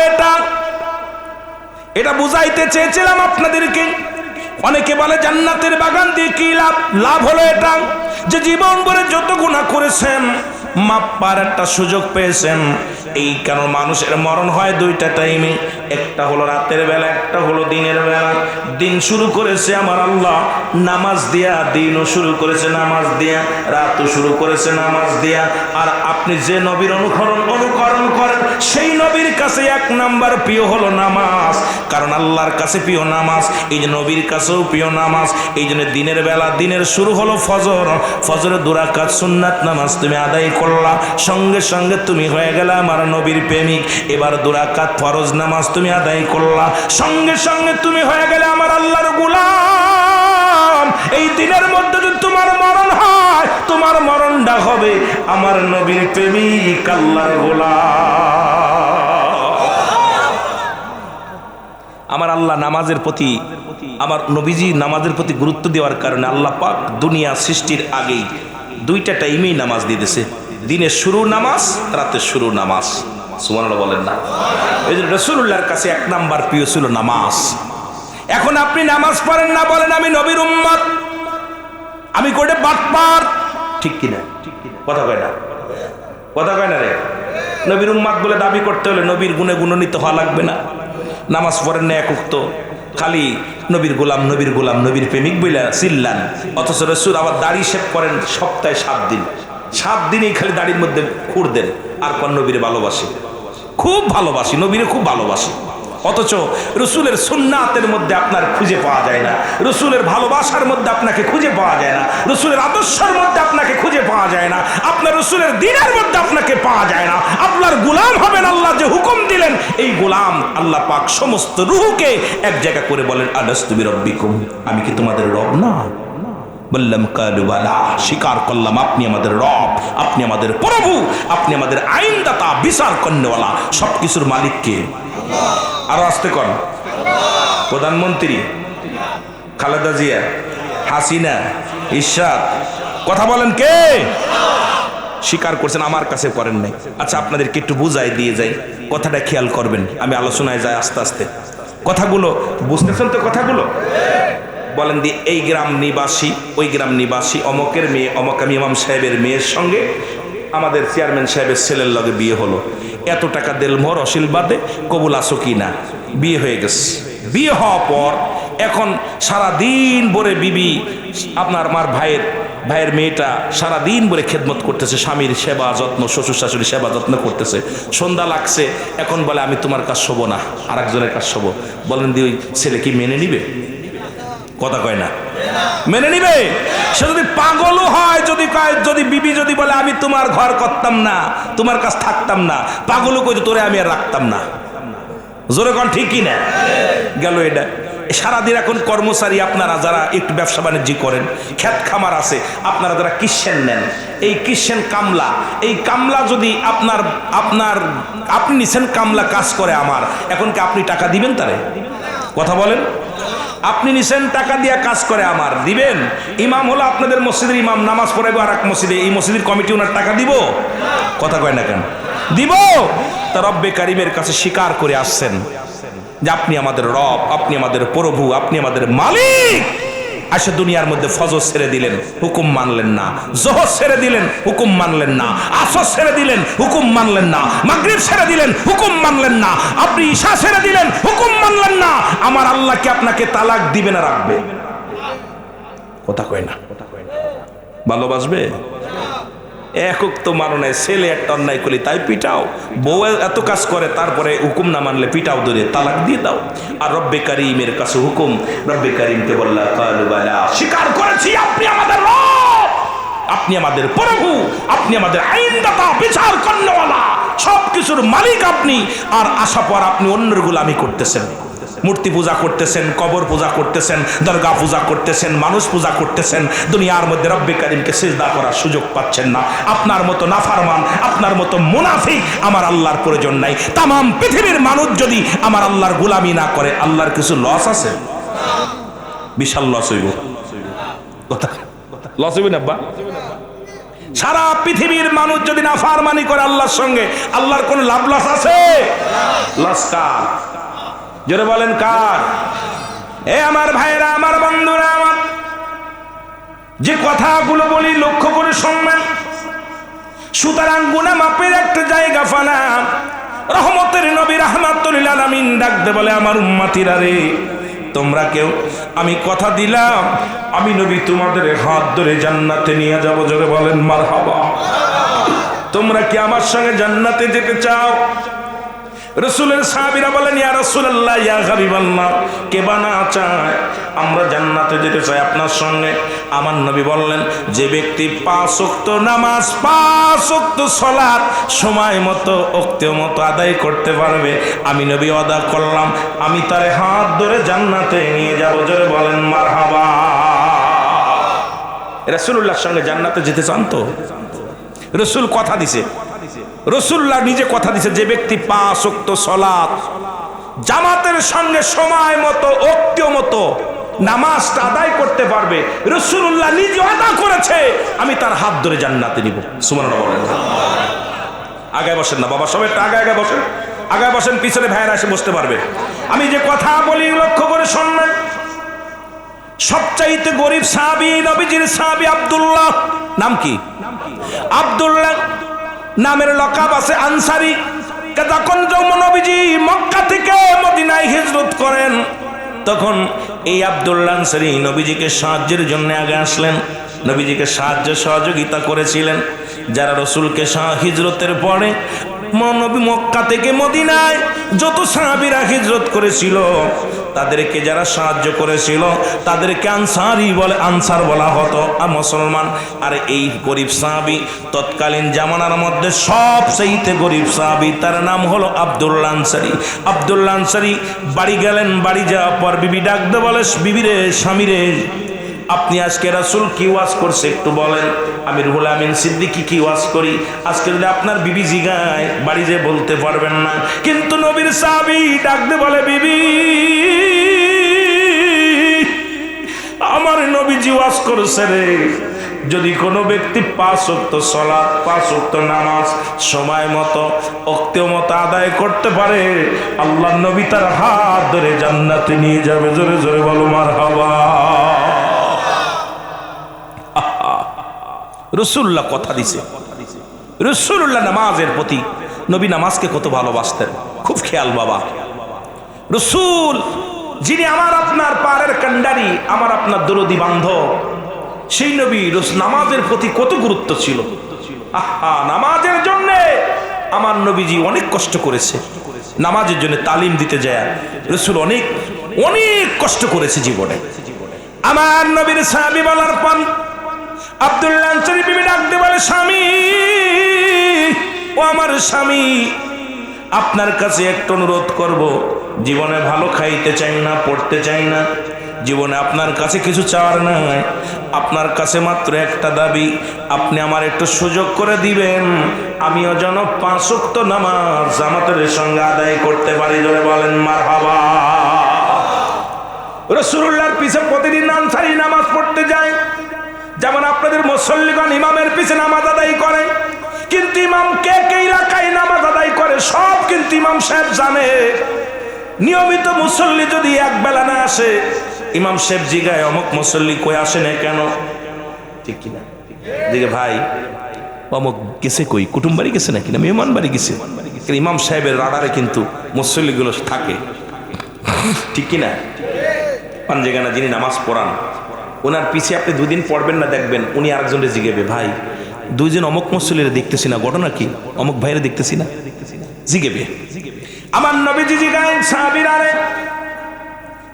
এটা বুঝাইতে চেয়েছিলাম আপনাদেরকে। অনেকে বলে জান্নাতের বাগান দিয়ে কি লাভ? লাভ হলো এটা যে জীবন ভরে যত গুনাহ করেছেন মাপ পাওয়ার একটা সুযোগ পেয়েছেন। এই কারণ মানুষের মরণ হয় 2টা টাইমে, একটা হলো রাতের বেলা, একটা হলো দিনের বেলা। দিন শুরু করেছে আমার আল্লাহ নামাজ দিয়া, দিনও শুরু করেছে নামাজ দিয়া, রাতও শুরু করেছে নামাজ দিয়া। আর আপনি যে নবীর অনুকরণ করেন সেই নবীর কাছে 1 নাম্বার প্রিয় হলো নামাজ, কারণ আল্লাহর কাছে প্রিয় নামাজ, এই যে নবীর কাছেও প্রিয় নামাজ। এই জন্য দিনের বেলা, দিনের শুরু হলো ফজর, ফজরের 2 রাকাত সুন্নাত নামাজ তুমি আদায় করলা, সঙ্গে সঙ্গে তুমি হয়ে গেলে আমার নবীর প্রেমিক। এবার 2 রাকাত ফরজ নামাজ তুমি আদায় করলা, সঙ্গে সঙ্গে তুমি হয়ে গেলে আমার আল্লাহর গোলাম। এই দিনের মধ্যে যদি তোমার মরণ হয়, তোমার মরণটা হবে আমার নবীর প্রেমিক, আল্লাহর গোলাম। আমার আল্লাহ নামাজের প্রতি, আমার নবীজি নামাজের প্রতি গুরুত্ব দেওয়ার কারণে আল্লাহ পাক দুনিয়া সৃষ্টির আগেই 2টা টাইমেই নামাজ দিয়ে দিয়েছে, দিনের শুরু নামাজ, রাতের শুরু নামাজ। সুবহানাল্লাহ বলেন না? এই যে রাসূলুল্লাহর কাছে এক নাম্বার প্রিয় ছিল নামাজ। এখন আপনি নামাজ পড়েন না, বলেন আমি নবীর উম্মত, আমি কোটে বাটপার, ঠিক কিনা? কথা কয় না, কথা কয় না রে। নবীর উম্মত বলে দাবি করতে হলে নবীর গুণে গুণান্বিত হওয়া লাগবে না? নামাজ পড়েন না একক তো, খালি নবীর গোলাম নবীর গোলাম নবীর প্রেমিক বইলা চিল্লান, অথচ রাসূল আবার দাড়ি শেভ করেন সপ্তাহে 7 দিন। 7 দিনেই খালি দাড়ির মধ্যে খুর দেন, আর কোন নবীরে ভালোবাসি, খুব ভালোবাসি, নবীরে খুব ভালোবাসি। অথচ রসুলের সুন্নাতের মধ্যে আপনার খুঁজে পাওয়া যায় না, রসুলের ভালোবাসার মধ্যে আপনাকে খুঁজে পাওয়া যায় না, রসুলের আদর্শের মধ্যে আপনাকে খুঁজে পাওয়া যায় না, আপনার রসুলের দ্বীনের মধ্যে আপনাকে পাওয়া যায় না। আপনার গোলাম হবেন, আল্লাহ যে হুকুম দিলেন এই গোলাম আল্লাহ পাক সমস্ত রূহকে এক জায়গা করে বলেন আলাস্তু বিরাব্বিকুম, আমি কি তোমাদের রব না? বললাম কালু বালা, স্বীকার করলাম আপনি আমাদের রব, আপনি আমাদের প্রভু, আপনি আমাদের আইনদাতা, বিচার করনেওয়ালা, সবকিছুর মালিক কে? আরো আসতে কন। প্রধানমন্ত্রী, খালেদা জিয়া, হাসিনা, ইরশাদ, কথা বলেন কে? স্বীকার করছেন, আমার কাছে করেন নাই। আচ্ছা আপনাদেরকে একটু বুঝাই দিয়ে যাই, কথাটা খেয়াল করবেন, আমি আলোচনায় যাই আস্তে আস্তে। কথাগুলো বুঝতেছেন তো? কথাগুলো বলেন দি, এই গ্রাম নিবাসী, ওই গ্রাম নিবাসী, অমকের মেয়ে, অমক ইমাম সাহেবের মেয়ের সঙ্গে আমাদের চেয়ারম্যান সাহেবের ছেলের লগে বিয়ে হলো, এত টাকা দেল মোর অশীলবাদে, কবুল আসো কি না? বিয়ে হয়ে গেছে। বিয়ে হওয়ার পর এখন সারা দিন ভরে বিবি, আপনার আমার ভাইয়ের মেয়েটা সারা দিন ভরে খেদমত করতেছে, স্বামীর সেবা যত্ন, শ্বশুর শাশুড়ি সেবা যত্ন করতেছে। সন্ধ্যা লাগছে, এখন বলে আমি তোমার কাজ শোবো না, আর একজনের কাজ শোবো। বলেন দি ওই ছেলে কি মেনে নিবে? কথা কয় না, মেনে নিবে? সে যদি পাগলও হয়, যদি বিবি যদি বলে আমি তোমার ঘর করতাম না, তোমার কাছে থাকতাম না, পাগলও কইতো তোরে আমি আর রাখতাম না। জোরে কন ঠিক কি না? গেল এটা। সারাদিন এখন কর্মচারী আপনারা যারা একটু ব্যবসা বাণিজ্য করেন, ক্ষেত খামার আছে, আপনারা যারা কিষেন নেন, এই কিষেন কামলা, এই কামলা যদি আপনি নিছেন কামলা কাজ করে আমার, এখন কি আপনি টাকা দিবেন তারে? কথা বলেন। আপনি নিছেন টাকা দিয়া কাজ করে আমার, দিবেন? ইমাম হলো আপনাদের মসজিদের ইমাম, নামাজ পড়াইবো আর এক মসজিদে, এই মসজিদের কমিটি ওনার টাকা দিব? কথা কয় না কেন? দিব। তা রব্বে কারিমের কাছে স্বীকার করে আসছেন যে আপনি আমাদের রব, আপনি আমাদের প্রভু, আপনি আমাদের মালিক। আসে দুনিয়ার মধ্যে ফজর ছেড়ে দিলেন, হুকুম মানলেন না, যোহর ছেড়ে দিলেন, হুকুম মানলেন না, আসর ছেড়ে দিলেন, হুকুম মানলেন না, মাগরিব ছেড়ে দিলেন, হুকুম মানলেন না, আপনি ঈশা ছেড়ে দিলেন, হুকুম মানলেন না। আমার আল্লাহ কি আপনাকে তালাক দিবে না রাখবে? কথা কয় না। ভালোবাসবে? একক তো মানো নাই, ছেলে একটা অন্যায় করলে তাই পিটাও, বউ এত কাজ করে তারপরে হুকুম না মানলে পিটাও, ধরে তালাক দিয়ে দাও। আর রব্বে কারিমের কাছে হুকুম, রব্বে কারিমকে বললা কালু বালা, স্বীকার করেছি আপনি আমাদের রব, আপনি আমাদের প্রভু, আপনি আমাদের আইনদাতা, বিচার করনেওয়ালা, সবকিছুর মালিক আপনি। আর আশা পর আপনি অন্যের গোলামি করতেছেন, মূর্তি পূজা করতেছেন, কবর পূজা করতেছেন, দরগা পূজা করতেছেন, মানুষ পূজা করতেছেন, দুনিয়ার মধ্যে রব্বে কারিমকে সিজদা করার সুযোগ পাচ্ছেন না। আপনার মতো নাফরমান, আপনার মতো মুনাফিক আমার আল্লাহর প্রয়োজন নাই। তামাম পৃথিবীর মানুষ যদি আমার আল্লাহর গোলামি না করে, আল্লাহর কিছু লস আছে? বিশাল লস হইব। কথা লস হইব না আব্বা? সারা পৃথিবীর মানুষ যদি নাফরমানি করে আল্লাহর সঙ্গে, আল্লাহর কোন লাভ লস আছে? লস কার? জোরে বলেন কার? এ আমার ভাইরা, আমার বন্ধুরা, আমার যে কথাগুলো বলি লক্ষ্য করে শুনবেন। সুতরাং গুনাহ মাপের একটা জায়গা ফানা, রহমতের নবী রাহমাতুল লিল আলামিন ডাকতে বলে আমার উম্মতিরা রে, তোমরা কেউ, আমি কথা দিলাম আমি নবী তোমাদের হাত ধরে জান্নাতে নিয়ে যাব। জোরে বলেন মারহাবা। তোমরা কি আমার সঙ্গে জান্নাতে যেতে চাও? রাসূলের সাহাবীরা বলেন ইয়া রাসূলুল্লাহ, ইয়া হাবিবাল্লাহ, কে বানা চায় আমরা জান্নাতে যেতে চাই আপনার সঙ্গে। আমার নবী বললেন, যে ব্যক্তি 5 ওয়াক্ত নামাজ, 5 ওয়াক্ত সালাত সময় মতো ওক্ত মতো আদায় করতে পারবে, আমি নবী ওয়াদা করলাম আমি তার হাত ধরে জান্নাতে নিয়ে যাব। জোরে বলেন মারহাবা। রাসূলুল্লাহর সঙ্গে জান্নাতে যেতে চান তো? রাসূল কথা দিছে, রাসূলুল্লাহ নিজে কথা দিছে, যে ব্যক্তি 5 ওয়াক্ত সালাত জামাতের সঙ্গে সময় মতো ওক্ত মতো নামাজটা আদায় করতে পারবে, রাসূলুল্লাহ নিজে ওয়াদা করেছে আমি তার হাত ধরে জান্নাতে নিব। সুবহানাল্লাহ বলেন। আগায় বসেন না বাবা, সবাই একটু আগায় বসেন, আগায় বসেন, পিছনে ভাইয়েরা এসে বসতে পারবে। আমি যে কথা বলি লক্ষ্য করে শুনবেন। সবচাইতে গরিব সাহাবী, নবীজির সাহাবী আব্দুল্লাহ। নাম কি? আব্দুল্লাহ নামের লকাব আছে আনসারী। যখন নবীজি মক্কা থেকে মদিনায় হিজরত করেন, তখন এই আব্দুল্লাহ আনসারী নবীজিকে সাহায্যের জন্য আগে আসলেন, নবীজিকে সাহায্য সহযোগিতা করেছিলেন। যারা রসুলকে হিজরতের পরে নবী মক্কা থেকে মদিনায় যত সাহাবীরা হিজরত করেছিল, তাদেরকে যারা সাহায্য করেছিল তাদেরকে আনসারী বলে, আনসার বলা হতো, আর মুসলমান। আর এই গরিব সাহাবী, তৎকালীন জামানার মধ্যে সবচেয়ে গরিব সাহাবী, তার নাম হলো আব্দুল্লাহ আনসারী। আব্দুল্লাহ আনসারী বাড়ি গেলেন, বাড়ি যাওয়ার পর বিবি ডাকতে বলে, বিবি রে, স্বামী রে, আপনি আজকে রাসূল কি ওয়াজ করছে একটু বলেন। আমি রুহুল আমিন সিদ্দিকী কি ওয়াজ করি, আজকে যদি আপনার বিবি জিগায় বাড়ি যে বলতে পারবেন না। কিন্তু নবীর সাহাবী ডাকতে বলে, বিবি, আমার নবীজি ওয়াজ করছে রে, যদি কোনো ব্যক্তি 5 ওয়াক্ত সালাত, 5 ওয়াক্ত নামাজ সময় মতো ওক্ত মতো আদায় করতে পারে, আল্লাহর নবী তার হাত ধরে জান্নাতে নিয়ে যাবে। জোরে জোরে বলো মারহাবা। রাসূলুল্লাহ কথা দিছে। রাসূলুল্লাহ নামাজের প্রতি, নবী নামাজকে কত ভালোবাসতেন, খুব খেয়াল বাবা। রাসূল যিনি আমার আপনার পারের কান্ডারি, আমার আপনার দরদি বান্ধব, সেই নবী নামাজের প্রতি কত গুরুত্ব ছিল। আহা, নামাজের জন্য আমার নবীজি অনেক কষ্ট করেছে। নামাজের জন্য তালিম দিতে যায় রাসূল অনেক অনেক কষ্ট করেছে জীবনে। আমার নবীর সাহাবী বলার পর আব্দুল্লাহ আনসারী বিবি ডাকতে বলে, স্বামী, ও আমার স্বামী, আপনার কাছে একটা অনুরোধ করব। জীবনে ভালো খাইতে চাই না, পড়তে চাই না, জীবনে আপনার কাছে কিছু চাওয়ার নাই, আপনার কাছে মাত্র একটা দাবি, আপনি আমার একটু সুযোগ করে দিবেন, আমিও যেন 5 ওয়াক্ত নামাজ জামাতের সঙ্গে আদায় করতে পারি। জোরে বলেন মারহাবা। রাসূলুল্লাহর পিছে প্রতিদিন আনসারী নামাজ পড়তে যায়, যেমন আপনাদের মুসল্লিগণ ইমামের পিছে নামাজ আদায় করে, কিন্তু ইমাম কে কে এলাকায় নামাজ আদায় করে সব কিন্তু ইমাম সাহেব জানে। নিয়মিত মুসল্লি যদি এক বেলা না আসে, ইমাম সাহেব জিগায়, অমুক মুসল্লি কই আসে না কেন? ঠিক কিনা? দিকে ভাই, অমুক গেছে কই, কুটুম বাড়ি গেছে নাকি, না মেহমান বাড়ি গেছে? ইমাম সাহেবের রাডারে কিন্তু মুসল্লিগুলো থাকে, ঠিক কিনা? পাঞ্জেগানা যিনি নামাজ পড়ান, ওনার পিছিয়ে আপনি 2 দিন পড়বেন না, দেখবেন উনি আরেকজনকে জিগেবে, ভাই 2 জন অমুক মুসল্লিরা দেখতেছি না, ঘটনা কি? অমুক ভাইরা দেখতেছি না, জিগেবে। আমার নবীজি জিগায়, সাহাবীরা রে,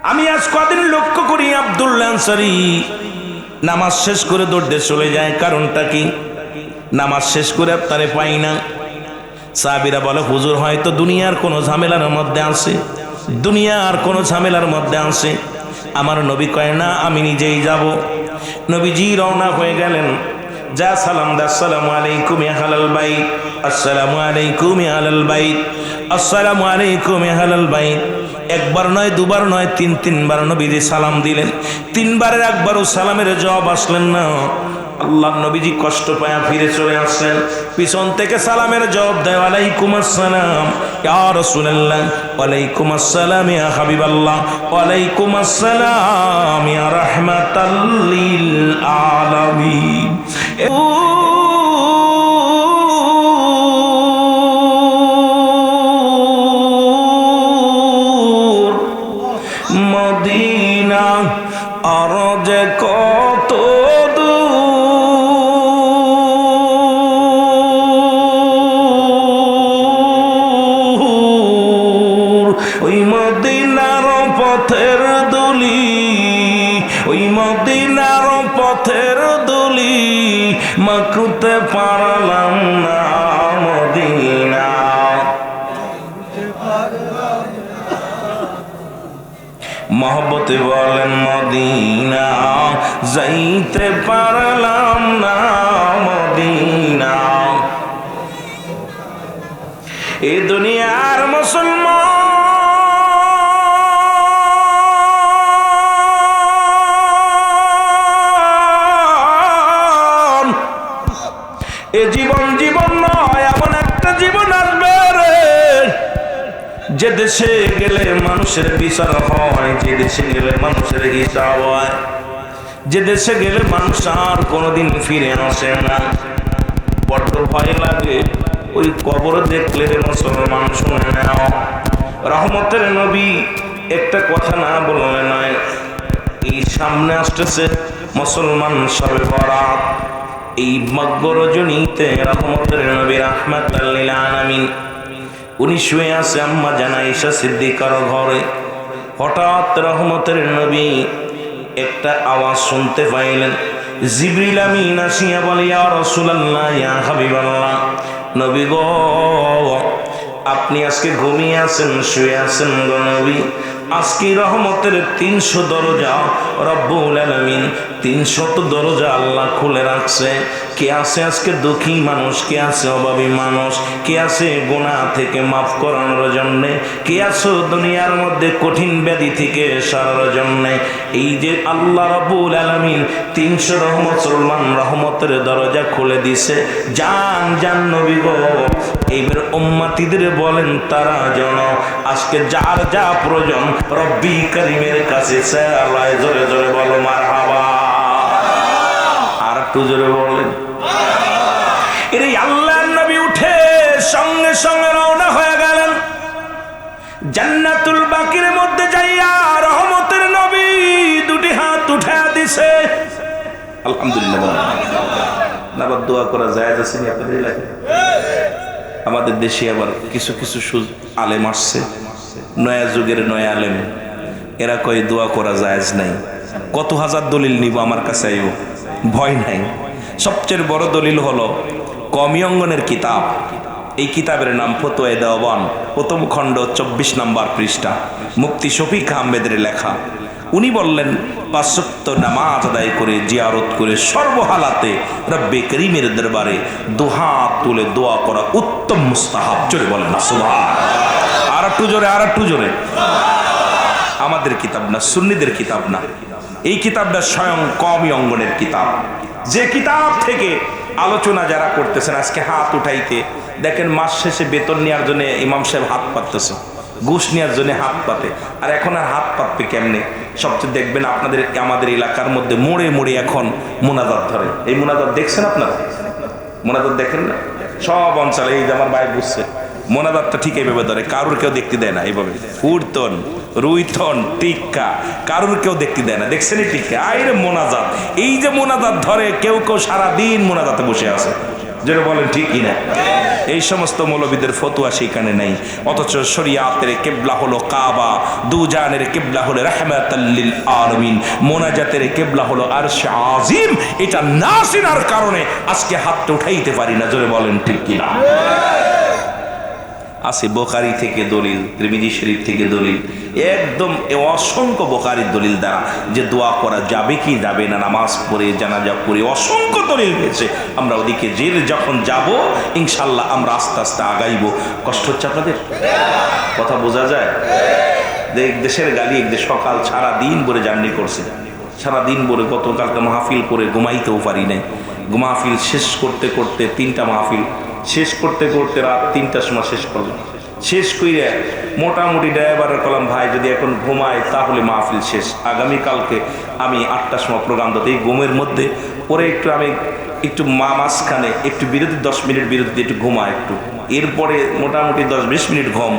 আমি আজ কদিন লক্ষ্য করি আব্দুল্লাহ আনসারী নামাজ শেষ করে দৌড়তে চলে যায়, কারণটা কি? নামাজ শেষ করে আপনারে পাই না। সাহাবীরা বলে, হুজুর হয়তো দুনিয়ার কোনো ঝামেলার মধ্যে আছে, দুনিয়ার কোনো ঝামেলার মধ্যে আছে। আমার নবী কয় না, আমি নিজেই যাব। নবীজি রওনা হয়ে গেলেন, যা সালাম দা, আসসালামু আলাইকুম ইয়া আহলাল বাইত, আসসালামু আলাইকুম ইয়া আহলাল বাইত, আসসালামু আলাইকুম ইয়া আহলাল বাইত। একবার নয়, দুবার নয়, 3 বার নবীজি সালাম দিলেন। 3 বারের একবারও সালামের জবাব আসলেন না। আল্লাহ নবীজি কষ্ট পায়া ফিরে চলে আসলেন, পিছন থেকে সালামের জবাব দেয়, ওয়ালাইকুম আসসালাম ইয়া রাসূলুল্লাহ, ওয়ালাইকুম আসসালাম ইয়া হাবিবাল্লাহ, ওয়ালাইকুম আসসালাম ইয়া রাহমাতাল লিল আলামিন। মদিনা আর যে কত দূর, ওই মদিনার পথের দুলি, ওই মদিনার পথের দুলি মাখুতে পারলাম না মদিনা। মহব্বতে বলেন মদিনা, যাইতে পারলাম না মদিনা। এ দুনিয়ার মুসলমান, এ জীবন জীবন নয়, এমন একটা জীবন যে দেশে গেলে মানুষের বিচার হয়, যে দেশে গেলে মানুষের হিসাব হয়, যে দেশে গেলে মানুষ আর কোনোদিন ফিরে আসে না। বড্ড ভয় লাগে ওই কবর দেখলে মুসলমান, শুনে নাও রহমতের নবী একটা কথা না বললে নয়। এই সামনে আসতেছে মুসলমান শবে বরাত, এই মগ্ন রজনীতে রহমতের নবী রাহমাতাল লিল আলামিন উনি শুয়ে আছে আম্মা জানা আয়েশা সিদ্দিকার ঘরে। হঠাৎ রহমতের নবী একটা আওয়াজ শুনতে পাইলেন। জিবরিল আমিন আসিয়া বলে, ইয়া রাসূলুল্লাহ, ইয়া হাবিবাল্লাহ, নবী গো, আপনি আজকে ঘুমিয়ে আছেন, শুয়ে আছেন গো নবী। আজকে রহমতের 300 দরজা রব্বুল আলামিন 300 দরজা আল্লাহ খুলে রাখছে। কে আছে আজকে দুঃখী মানুষ, কে আছে অভাবী মানুষ, কে আছে গুনাহ থেকে মাফ করানোর জন্যে, কে আছে দুনিয়ার মধ্যে কঠিন ব্যাধি থেকে সারার জন্যে। এই যে আল্লাহ রব্বুল আলামিন 300 মুসলমান রহমতের দরজা খুলে দিছে। জান জান নবী গো, এইবার উম্মতিদের বলেন তারা যেন আজকে যার যা প্রয়োজন রব্বি করিমের কাছে চায়। জোরে জোরে বলো মারহাবা। আর একটু জোরে বলেন। এর আল্লাহর নবী উঠে সঙ্গে সঙ্গে রওনা হয়ে গেলেন জান্নাতুল বাকির মধ্যে যাইয়া। রহমতের নবী দুটি হাত উঠা দিছে। আলহামদুলিল্লাহ। না আবার দোয়া করা যায় আছে নি আপনাদের এলাকায়? আমাদের দেশে আবার কিছু কিছু আলেম আসছে, নয়া যুগের নয়া আলেম, এরা কয় দোয়া করা জায়েজ নাই। কত হাজার দলিল নিব আমার কাছে, আইও, ভয় নাই। সবচেয়ে বড় দলিল হলো কওমি অঙ্গনের কিতাব। এই কিতাবের নাম ফতোয়া দেওয়ান, প্রথম খণ্ড 24 নম্বর পৃষ্ঠা, মুফতি শফিক আহমেদের লেখা। উনি বললেন 5 ওয়াক্ত নামাজ আদায় করে, জিয়ারত করে, সর্বহালাতে রব্বে করিমের দরবারে দুহাত তুলে দোয়া করা উত্তম মুস্তাহাব। জোরে বলেন না সুবহান। আর একটু জোরে, আর একটু জোরে। আমাদের কিতাব না, সুন্নিদের কিতাব না। এই কিতাবটা স্বয়ং কওমি অঙ্গনের কিতাব। যে কিতাব থেকে আলোচনা যারা করতেছেন আজকে হাত উঠাইতে দেখেন, মাস শেষে বেতন নেওয়ার জন্য ইমাম সাহেব হাত পাততেছে, ঘুষ নেওয়ার জন্য হাত পাতে। আর এখন আর হাত পাতবে কেমনে? সবচেয়ে দেখবেন আপনাদের আমাদের এলাকার মধ্যে মোড়ে মোড়ে এখন মোনাজাত ধরে। এই মোনাজাত দেখছেন আপনারা? মোনাজাত দেখেন না? সব অঞ্চলে, এই যে আমার ভাই বুঝছে, মোনাজাতটা ঠিক এইভাবে ধরে, কারুর কেউ দেখতে দেয় না। এইভাবে ফুরতন, রুইথন, টিক্কা, কারুর কেউ দেখতে দেয় না। দেখছেন এই টিক্কা? আইরে মোনাজাত, এই যে মোনাজাত ধরে, কেউ কেউ সারাদিন মোনাজাতে বসে আছে। যেটা বলেন ঠিক কিনা? এই সমস্ত মৌলবীদের ফতোয়া সেখানে নেই। অথচ শরিয়াতের কিবলা হলো কাবা, দুজানের কিবলা হলো রাহমাতাল লিল আলামিন, মোনাজাতের কিবলা হলো আরশে আজিম। এটা না চিনার কারণে আজকে হাতটা উঠাইতে পারি না। জোরে বলেন ঠিক কিনা? আছে বুখারী থেকে দলিল, তিরমিজি শরীফ থেকে দলিল, একদম অসংখ্য বুখারীর দলিল দ্বারা যে দোয়া করা যাবে কি যাবে না, নামাজ পড়ে জানাজা পড়ে অসংখ্য দলিল রয়েছে। আমরা ওদিকে জেলে যখন যাব ইনশাল্লাহ আমরা আস্তে আস্তে আগাইব। কষ্ট হচ্ছে আপনাদের? কথা বোঝা যায়? দেশের গাড়ি একদিন সকাল সারাদিন ভরে জার্নি করছে, সারাদিন ভরে গতকালকে মাহফিল করে ঘুমাইতেও পারি নাই। মাহফিল শেষ করতে করতে 3টা মাহফিল শেষ করতে করতে রাত 3টার সময় শেষ করলাম। শেষ করে মোটামুটি ড্রাইভারের কলাম, ভাই যদি এখন ঘুমায় তাহলে মাহফিল শেষ, আগামীকালকে আমি 8টার সময় প্রোগ্রাম দিতে। এই ঘুমের মধ্যে পরে একটু আমি একটু মাঝখানে একটু বিরতি 10 মিনিট বিরতি একটু ঘুমায় একটু, এরপরে মোটামুটি 10-20 মিনিট ঘুম,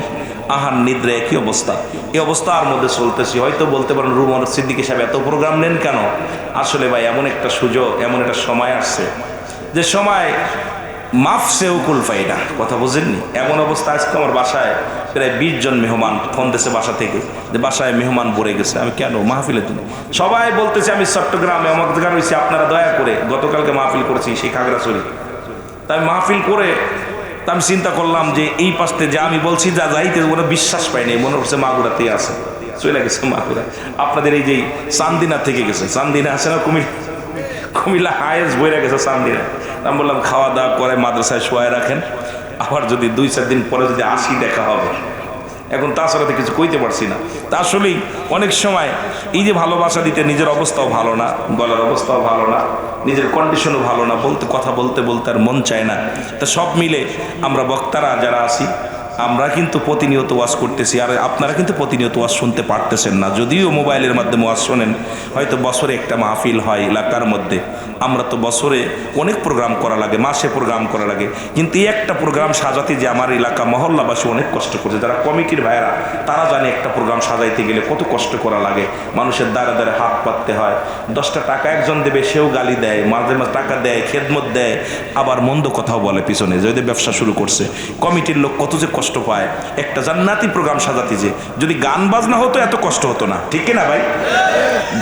আহার নিদ্রা, একই অবস্থা। এই অবস্থার মধ্যে চলতেছি। হয়তো বলতে পারেন রুমন সিদ্দিকী সাহেব এত প্রোগ্রাম নেন কেন? আসলে ভাই এমন একটা সুযোগ, এমন একটা সময় আসছে যে সময় মাফ সেও কুল পাই না। কথা বুঝেননি? এমন অবস্থা আজকে আমার বাসায় প্রায় 20 জন মেহমান ফোন দিয়েছে বাসা থেকে, যে বাসায় মেহমান ভরে গেছে। আমি কেন? মাহফিলের জন্য। সবাই বলতেছে আমি চট্টগ্রামে অমুক জায়গা রয়েছি, আপনারা দয়া করে, গতকালকে মাহফিল করেছি সেই খাগড়াছড়ি। তাই মাহফিল করে তা আমি চিন্তা করলাম যে এই পাশে যে আমি বলছি যা যাইতে, ওরা বিশ্বাস পায়নি, মনে করছে মাগুরাতেই আছে, চলে গেছে মাগুরা। আপনাদের এই যে চান্দিনা থেকে গেছে, চান্দিনা আছে না কুমিল্লা হায়েস্ট বইরা গেছে চান্দিনা। আমি বললাম খাওয়া দাওয়া করে মাদ্রাসায় শোয়ায় রাখেন, আবার যদি 2-4 দিন পরে যদি আসি দেখা হবে। এখন তাছাড়া তো কিছু কইতে পারছি না। তা আসলেই অনেক সময় এই যে ভালোবাসা দিতে নিজের অবস্থাও ভালো না, গলার অবস্থাও ভালো না, নিজের কন্ডিশনও ভালো না, কথা বলতে বলতে আর মন চায় না। তা সব মিলে আমরা বক্তারা যারা আছি আমরা কিন্তু প্রতিনিয়ত ওয়াজ করতেছি, আর আপনারা কিন্তু প্রতিনিয়ত ওয়াজ শুনতে পারতেছেন না। যদিও মোবাইলের মাধ্যমে ওয়াজ শোনেন, হয়তো বছরে একটা মাহফিল হয় এলাকার মধ্যে। আমরা তো বছরে অনেক প্রোগ্রাম করা লাগে, মাসে প্রোগ্রাম করা লাগে, কিন্তু এই একটা প্রোগ্রাম সাজাতে যে আমার এলাকা মহল্লাবাসী অনেক কষ্ট করছে। যারা কমিটির ভাইয়েরা তারা জানে একটা প্রোগ্রাম সাজাইতে গেলে কত কষ্ট করা লাগে। মানুষের দ্বারা দ্বারা হাত পাততে হয়। 10টা টাকা একজন দেবে, সেও গালি দেয়, মাঝে মাঝে টাকা দেয়, খেদমত দেয়, আবার মন্দ কথাও বলে পিছনে, যদি ব্যবসা শুরু করছে। কমিটির লোক কত যে কষ্ট পায় একটা জান্নাতি প্রোগ্রাম সাজাতে। যে যদি গান বাজনা হতো এত কষ্ট হতো না, ঠিক কিনা ভাই?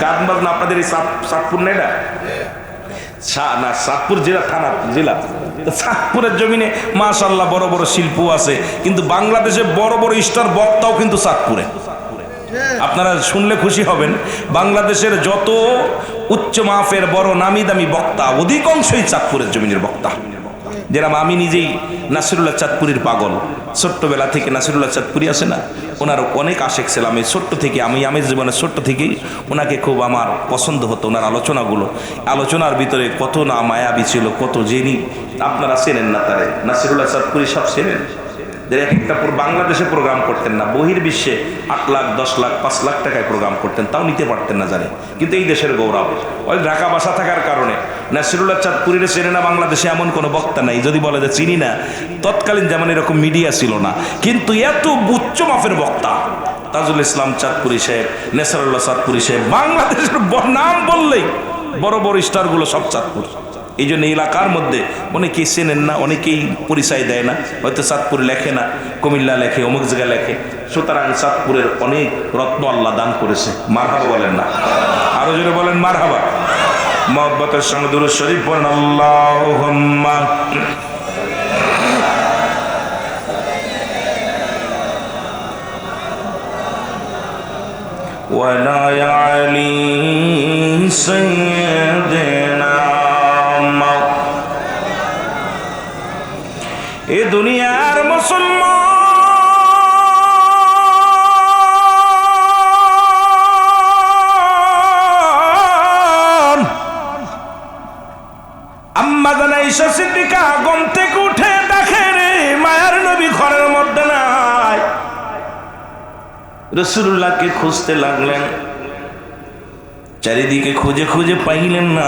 গান বাজনা আপনাদের এই চাঁদপুর নেই না, না চাঁদপুর জেলা, থানা জেলা, চাঁদপুরের জমিনে মাশাআল্লাহ বড় বড় শিল্প আছে, কিন্তু বাংলাদেশে বড় বড় স্টার বক্তাও কিন্তু চাঁদপুরে। আপনারা শুনলে খুশি হবেন, বাংলাদেশের যত উচ্চ মাপের বড় নামি দামি বক্তা অধিকাংশই চাঁদপুরের জমিনের বক্তা। যেরকম আমি নিজেই নাসিরুল্লাহ চাঁদপুরীর পাগল, ছোট্টবেলা থেকে নাসিরুল্লাহ চাঁদপুরী আছে না, ওনার অনেক আশেক ছিলাম। এই ছোট্ট থেকে আমি জীবনের ছোট্ট থেকেই ওনাকে খুব আমার পছন্দ হতো। ওনার আলোচনার ভিতরে কত না মায়াবী ছিল, কত জেনি। আপনারা চেনেন না তারে? নাসিরুল্লাহ চাঁদপুরী সব চেনেন? যে একটা বাংলাদেশে প্রোগ্রাম করতেন না, বহির্বিশ্বে 8 লাখ 10 লাখ 5 লাখ টাকায় প্রোগ্রাম করতেন, তাও নিতে পারতেন না জানে। কিন্তু এই দেশের গৌরব, ওই ঢাকা বাসা থাকার কারণে নাসিরুল্লাহ চাঁদপুরীর চেনে না বাংলাদেশে এমন কোনো বক্তা নাই। যদি বলে যে চিনি না, তৎকালীন যেমন এরকম মিডিয়া ছিল না, কিন্তু এত উচ্চ মাপের বক্তা তাজুল ইসলাম চাঁদপুরী সাহেব, নেসারুল্লাহ চাঁদপুরী সাহেব, বাংলাদেশের নাম বললেই বড় বড় স্টারগুলো সব চাঁদপুর। এই জন্য এলাকার মধ্যে অনেকেই চেনেন না, অনেকেই পরিচয় দেয় না, হয়তো চাঁদপুর লেখে না, কুমিল্লা লেখে, অমুক জায়গা লেখে। সুতরাং চাঁদপুরের অনেক রত্ন আল্লাহ দান করেছে। মারহাবা বলেন না? আরো জোরে বলেন মারহাবা। মহব্বতের সঙ্গে দুরূদ শরীফ পড়েন, আল্লাহুম্মা ওয়ালা আলী সাইয়্যিদিনা। এ দুনিয়ার মুসলমান আম্মা জান আয়েশা সিদ্দিকা ঘুম থেকে উঠে দেখে রে মায়ার নবী ঘরের মধ্যে নাই। রাসূলুল্লাহকে খুঁজতে লাগলেন, চারিদিকে খুঁজে খুঁজে পাইলেন না।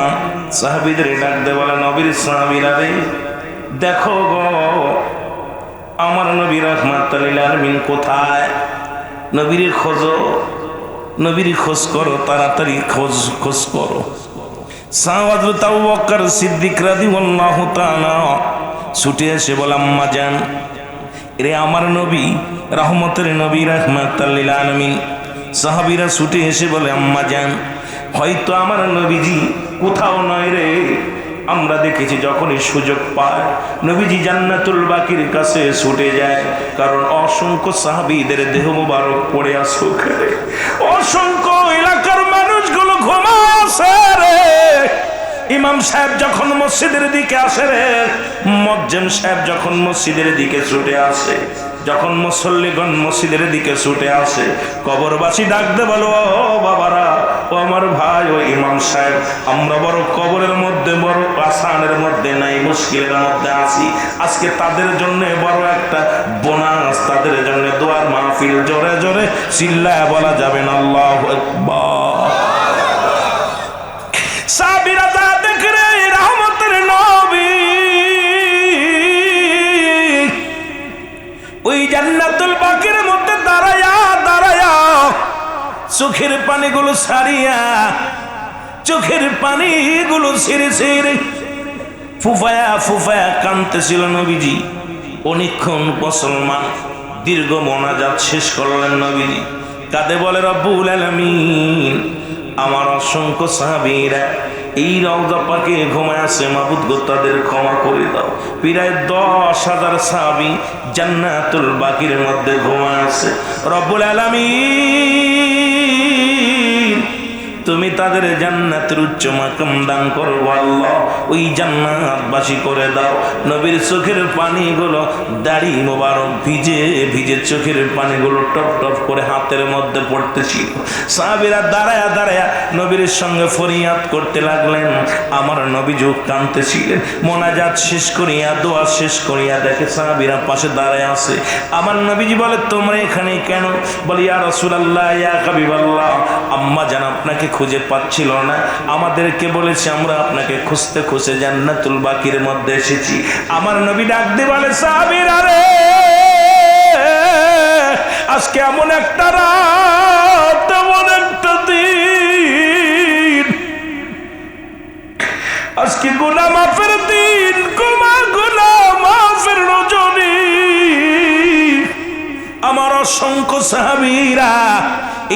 সাহাবীদের ডাক দিয়ে বলে, নবীর সাহাবীরা রে, দেখো গো আমার নবী রাহমাতুল লিল আলামিন কোথায়? নবীর খোঁজো, নবীর খোঁজ করো, তাড়াতাড়ি খোঁজ করো। হযরত আবু বকর সিদ্দিক রাদিয়াল্লাহু তাআলা ছুটে এসে বলে, আম্মা জান, রে আমার নবী রহমতের নবী রাহমাতুল লিল আলামিন। সাহাবীরা ছুটে এসে বলে, আম্মা জান, হয়তো আমার নবীজি কোথাও নয় রে। আমরা দেখেছি যখনই সুযোগ পায় নবীজি জান্নাতুল বাকির কাছে ছুটে যায়, কারণ অসংখ্য সাহাবীদের দেহ মোবারক পড়ে আছে ওখানে, অসংখ্য এলাকার মানুষগুলো ঘুমায় আছে রে। ইমাম সাহেব যখন মসজিদের দিকে আসে রে, মুয়াজ্জিন সাহেব যখন মসজিদের দিকে ছুটে আসে, যখন মুসল্লিগণ মসজিদের দিকে ছুটে আসে, কবরবাসী ডাকতে বলো, ও বাবারা, ও আমার ভাই, ও ইমাম সাহেব, আমরা বড় কবরের মধ্যে, বড় আসানের মধ্যে নাই, মুশকিলের মধ্যে আছি। আজকে তাদের জন্য বড় একটা বোনাস, তাদের জন্য দোয়ার মাহফিল। জোরে জোরে চিল্লায় বলা যাবে না আল্লাহু আকবার। সাহাবীরা দেখে রে রহমতের নবী ওই জান্নাতুল বাকির মধ্যে দাঁড়ায়া দাঁড়ায়া চোখের পানিগুলো সারিয়া, চোখের পানিগুলো ছেড়ে ছেড়ে ফুফায়া ফুফায়া কাঁদতেছিল নবীজি। অনেকক্ষণ মুসলমান দীর্ঘ মোনাজাত শেষ করলেন নবীজি। কাঁদে বলে, রব্বুল আলামিন, আমার অসংখ্য সাহাবীরা এই রওজা পাকে ঘুমায় আছে, মাবুদ গো তাদের ক্ষমা করে দাও। প্রায় 10,000 সাহাবী জান্নাতুল বাকির মধ্যে ঘুমায় আছে। রব্বুল আলামিন, তুমি তাদের জান্নাতের উচ্চ মাকাম দান করো আল্লাহ, ওই জান্নাতবাসী করে দাও। নবীর চোখের পানিগুলো দাড়ি মোবারক ভিজে ভিজে চোখের পানিগুলো টপ টপ করে হাতের মধ্যে পড়তেছিল। সাহাবীরা দাঁড়ায়া দাঁড়ায়া নবীর সঙ্গে ফরিয়াদ করতে লাগলেন। আমার নবী যুগ কাঁদতেছিলেন। মোনাজাত শেষ করিয়া দোয়া শেষ করিয়া দেখে সাহাবীরা পাশে দাঁড়ায় আছে। আমার নবীজি বলে, তোমরা এখানে কেন? বলি, ইয়া রাসূলুল্লাহ, ইয়া হাবিবাল্লাহ, আম্মা জান আপনাকে খুঁজে পাচ্ছিল না, আমাদেরকে বলেছে আমরা আপনাকে খুঁজতে খুঁজে জান্নাতুল বাকির মধ্যে এসেছি। আমার নবী ডাক দিয়ে বলে, সাহাবীরা রে, আজকে এমন একটা রাত, এমন একটা দিন, আজকে গুনাহ মাফের দিন, গুনাহ মাফের রজনী। আমার অসংখ্য সাহাবীরা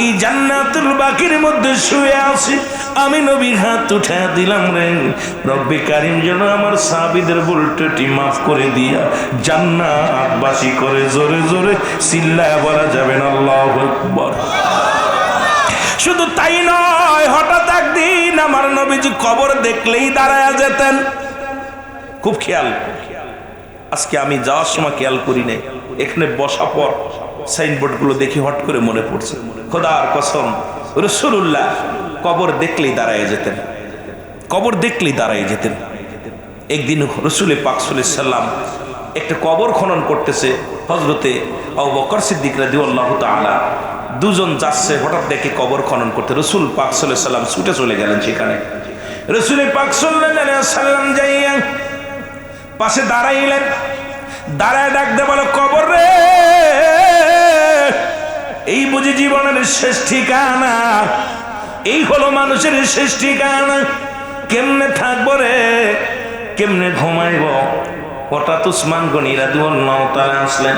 এই জান্নাতুল বাকির মধ্যে শুয়ে আছে। আমি নবী হাত উঠা দিলাম, রে রব্বে কারীম যেন আমার সাহাবীদের ভুল ত্রুটি মাফ করে দিয়া জান্নাতবাসী করে। জোরে জোরে চিল্লায়া বলা যাবে না আল্লাহু আকবার। শুধু তাই নয়, হঠাৎ একদিন আমার নবীজি কবর দেখলেই দাঁড়ায়া যেতেন। খুব খেয়াল, আজকে আমি যাওয়ার সময় খেয়াল করি নাই, এখানে বসা পর সাইনবোর্ড গুলো দেখি হট করে মনে পড়ছে। খোদার কসম, রাসূলুল্লাহ কবর দেখলেই দাঁড়ায় যেতেন, কবর দেখলেই দাঁড়ায় যেতেন। একদিন রাসূল পাক সাল্লাল্লাহু আলাইহি সাল্লাম একটা কবর খনন করতেছে। হযরতে আবু বকর সিদ্দিক রাদিয়াল্লাহু তাআলা দুজন যাচ্ছে, হঠাৎ দেখে কবর খনন করতে। রাসূল পাক সাল্লাল্লাহু আলাইহি সাল্লাম ছুটে চলে গেলেন সেখানে। রাসূল পাক সাল্লাল্লাহু আলাইহি সাল্লাম যাইয়া পাশে দাঁড়াইলেন, দাঁড়ায় ডাক দে বলে, কবর রে, এই বুঝি জীবনের শেষ ঠিকানা, এই হলো মানুষের শেষ ঠিকানা। কেমনে থাকবো রে, কেমনে ঘুমাইব? হঠাৎ উসমান গনি রাদিয়াল্লাহু তাআলা আসলেন।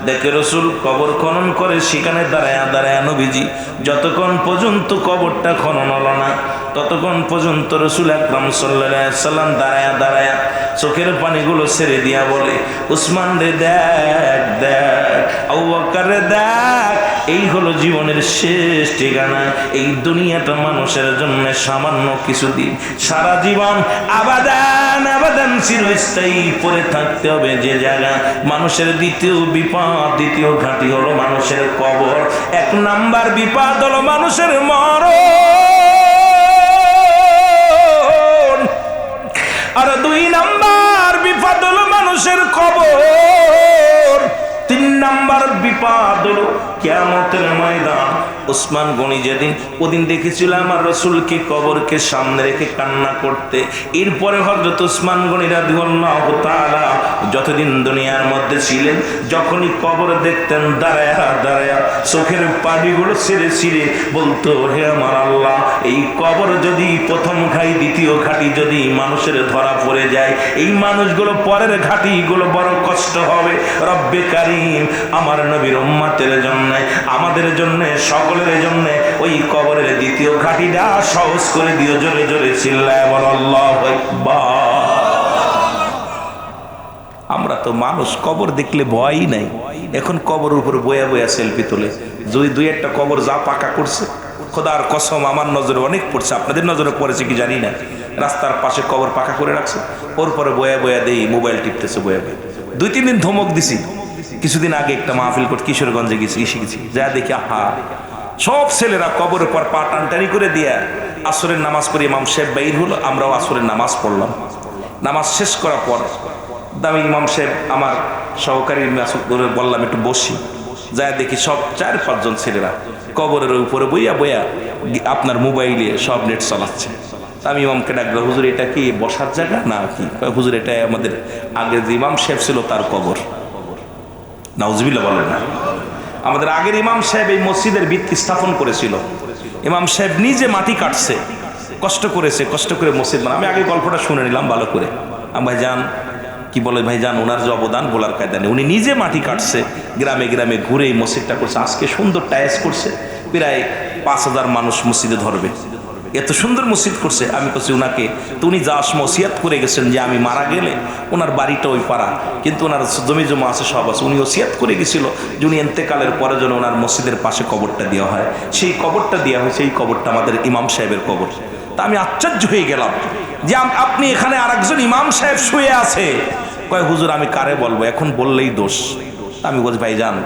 দেখে রাসূল কবর খনন করে সেখানে দাঁড়ায়া দাঁড়ায়া নবীজি যতক্ষণ পর্যন্ত কবরটা খনন হলো না, ততক্ষণ পর্যন্ত রাসূল আকরাম সাল্লাল্লাহু আলাইহি সাল্লাম দাঁড়ায়া দাঁড়ায়া চোখের পানিগুলো ছেড়ে দিয়া বলে, উসমান রে দেখ দেখ, আবু বকর রে দেখ, এই হলো জীবনের শেষ ঠিকানা। এই দুনিয়াটা মানুষের জন্য সামান্য কিছুদিন, সারা জীবন আবাদান আবাদান চিরস্থায়ী পড়ে থাকতে হবে যে জায়গা। মানুষের দ্বিতীয় বিপদ, দ্বিতীয় ঘাঁটি হলো মানুষের কবর। এক নাম্বার বিপদ হলো মানুষের মরণ, আর দুই নাম্বার বিপদ হলো মানুষের কবর। তিন নাম্বার বিপদ হলো কিয়ামতের ময়দান। উসমান গনি যেদিন, ওদিন দেখেছিল আমার রাসূলকে কবরকে সামনে রেখে কান্না করতে। এরপরে হযরত উসমান গনি রাদিয়াল্লাহু তাআলা যতদিন দুনিয়ার মধ্যে ছিলেন, যখনই কবর দেখতেন দাঁড়ায়া দাঁড়ায়া চোখের পানিগুলো ছেড়ে ছেড়ে বলতো, হে আমার আল্লাহ, এই কবর যদি প্রথম ঘাটি দ্বিতীয় ঘাটি যদি মানুষের ধরা পড়ে যায়, এই মানুষগুলো পরের ঘাটিগুলো বড় কষ্ট হবে। রব্বে কারীম, আমার নবীর উম্মতের জন্য, আমাদের জন্য, সকলের জন্য ওই কবরের দ্বিতীয় ঘাটিটা সহজ করে দিও। জোরে জোরে চিল্লায় বল আল্লাহু আকবার। আমরা তো মানুষ, কবর দেখলে ভয়ই নাই। এখন কবর উপর বয়া বয়া সেলফি তোলে। দুই একটা কবর যা পাকা করছে, খোদার কসম আমার নজরে অনেক পড়ছে, আপনাদের নজরে পড়েছে কি জানি না। রাস্তার পাশে কবর পাকা করে রাখছে, ওর পরে বয়া বয়া দেই মোবাইল টিপতেছে বয়া বয়া। 2-3 দিন ধমক দিছি। কিছুদিন আগে একটা মাহফিল করতে কিশোরগঞ্জে গেছি, যা দেখি আহা, সব ছেলেরা কবরের পর পা টানটানি করে দিয়া আসরের নামাজ পড়ে ইমাম সাহেব বাইর হলো, আমরাও আসরের নামাজ পড়লাম। নামাজ শেষ করার পর দামি ইমাম সাহেব আমার সহকারী বললাম একটু বসি। যা দেখি সব 4-5 জন ছেলেরা কবরের উপরে বইয়া বইয়া আপনার মোবাইলে সব নেট চালাচ্ছে। আমি ইমামকে ডাকলাম, হুজুর এটা কি বসার জায়গা না কি? হুজুর এটা আমাদের আগে যে ইমাম সাহেব ছিল তার কবর। নাউজুবিল্লাহ বলেন না। আমাদের আগের ইমাম সাহেব এই মসজিদের ভিত্তি স্থাপন করেছিল। ইমাম সাহেব নিজে মাটি কাটছে, কষ্ট করেছে, কষ্ট করে মসজিদ বানায়। আমি আগে গল্পটা শুনে নিলাম ভালো করে। ভাইজান কি বলে, ভাইজান ওনার যে অবদান বলার কায়দা নেই। উনি নিজে মাটি কাটছে, গ্রামে গ্রামে ঘুরে এই মসজিদটা করছে। আজকে সুন্দর টাইলস করছে, প্রায় 5000 মানুষ মসজিদে ধরবে। এত সুন্দর মসজিদ করছে। আমি বলছি উনাকে, তো উনি যা ওসিয়াত করে গেছেন যে আমি মারা গেলে ওনার বাড়িটা ওই পাড়া, কিন্তু ওনার জমি জমা আছে, সব আছে। উনি ওসিয়াত করে গেছিল যে উনি এন্তেকালের পরে যেন ওনার মসজিদের পাশে কবরটা দেওয়া হয়। সেই কবরটা দেওয়া হয়েছে, এই কবরটা আমাদের ইমাম সাহেবের কবর। তা আমি আশ্চর্য হয়ে গেলাম যে আপনি এখানে আরেকজন ইমাম সাহেব শুয়ে আছে। কয় হুজুর আমি কারে বলবো, এখন বললেই দোষ। আমি বলছি ভাই যান,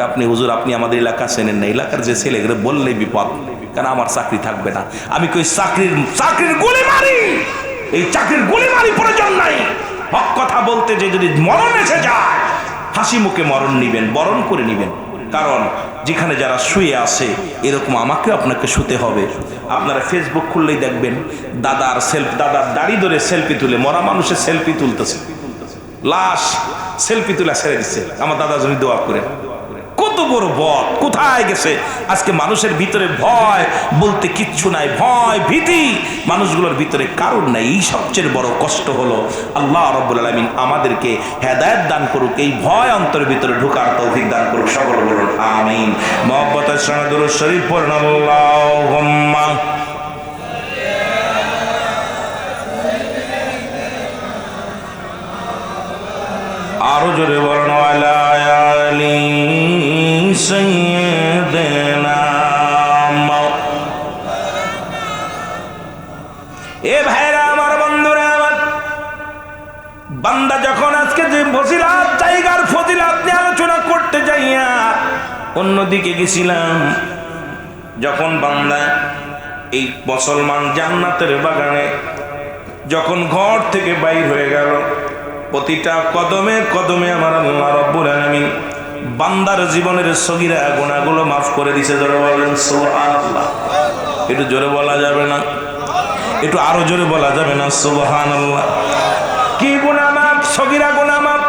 আপনি হুজুর আপনি আমাদের এলাকা চেনেন না, এলাকার যে ছেলেগুলো বললেই বিপদ, কারণ আমার চাকরি থাকবে না। আমি কই চাকরির গুলি মারি, এই চাকরির গুলি মারি প্রয়োজন নাই। হক কথা বলতে যে যদি মরণ এসে যায়, হাসি মুখে মরণ নিবেন, বরণ করে নিবেন। কারণ যেখানে যারা শুয়ে আছে এরকম আমাকে আপনাকে শুতে হবে। আপনারা ফেসবুক খুললেই দেখবেন দাদার দাড়ি ধরে সেলফি তুলে, মরা মানুষের সেলফি তুলতেছে, লাশ সেলফি তুলে ছেড়ে দিচ্ছে। আমার দাদা জমি দোয়া করে, কত বড় বদ কোথায় গেছে। আজকে মানুষের ভিতরে ভয় বলতে কিচ্ছু নাই, ভয় ভীতি মানুষগুলোর ভিতরে কারণ নাই। এই সবচেয়ে বড় কষ্ট হলো। আল্লাহ রাব্বুল আলামিন আমাদেরকে হেদায়েত দান করুক, এই ভয় অন্তরের ভিতরে ঢোকার তৌফিক দান করুক। সকল বলুন আমিন। মুহাব্বতের সঙ্গে দুরূদ শরীফ পড়ুন আল্লাহুম্মা। আরো জোরে বলুন আলা আলি সাইয়্যিদিনা। এ ভাইরা আমার, বন্ধুরা আমার, বান্দা যখন আজকে যে ফজিলাত জায়গার ফজিলাত নিয়ে আলোচনা করতে যাইয়া অন্যদিকে গেছিলাম, যখন বান্দা এই মুসলমান জান্নাতের বাগানে যখন ঘর থেকে বাইর হয়ে গেল, প্রতিটা কদমে কদমে আমার আল্লাহ রাব্বুল আলামিন বান্দার জীবনের সগীরা গুনাহগুলো মাফ করে দিয়েছে। জোরে বলেন সুবহানাল্লাহ। একটু জোরে বলা যাবে না? একটু আরো জোরে বলা যাবে না সুবহানাল্লাহ? কি গুনাহ মাফ? সগীরা গুনাহ মাফ।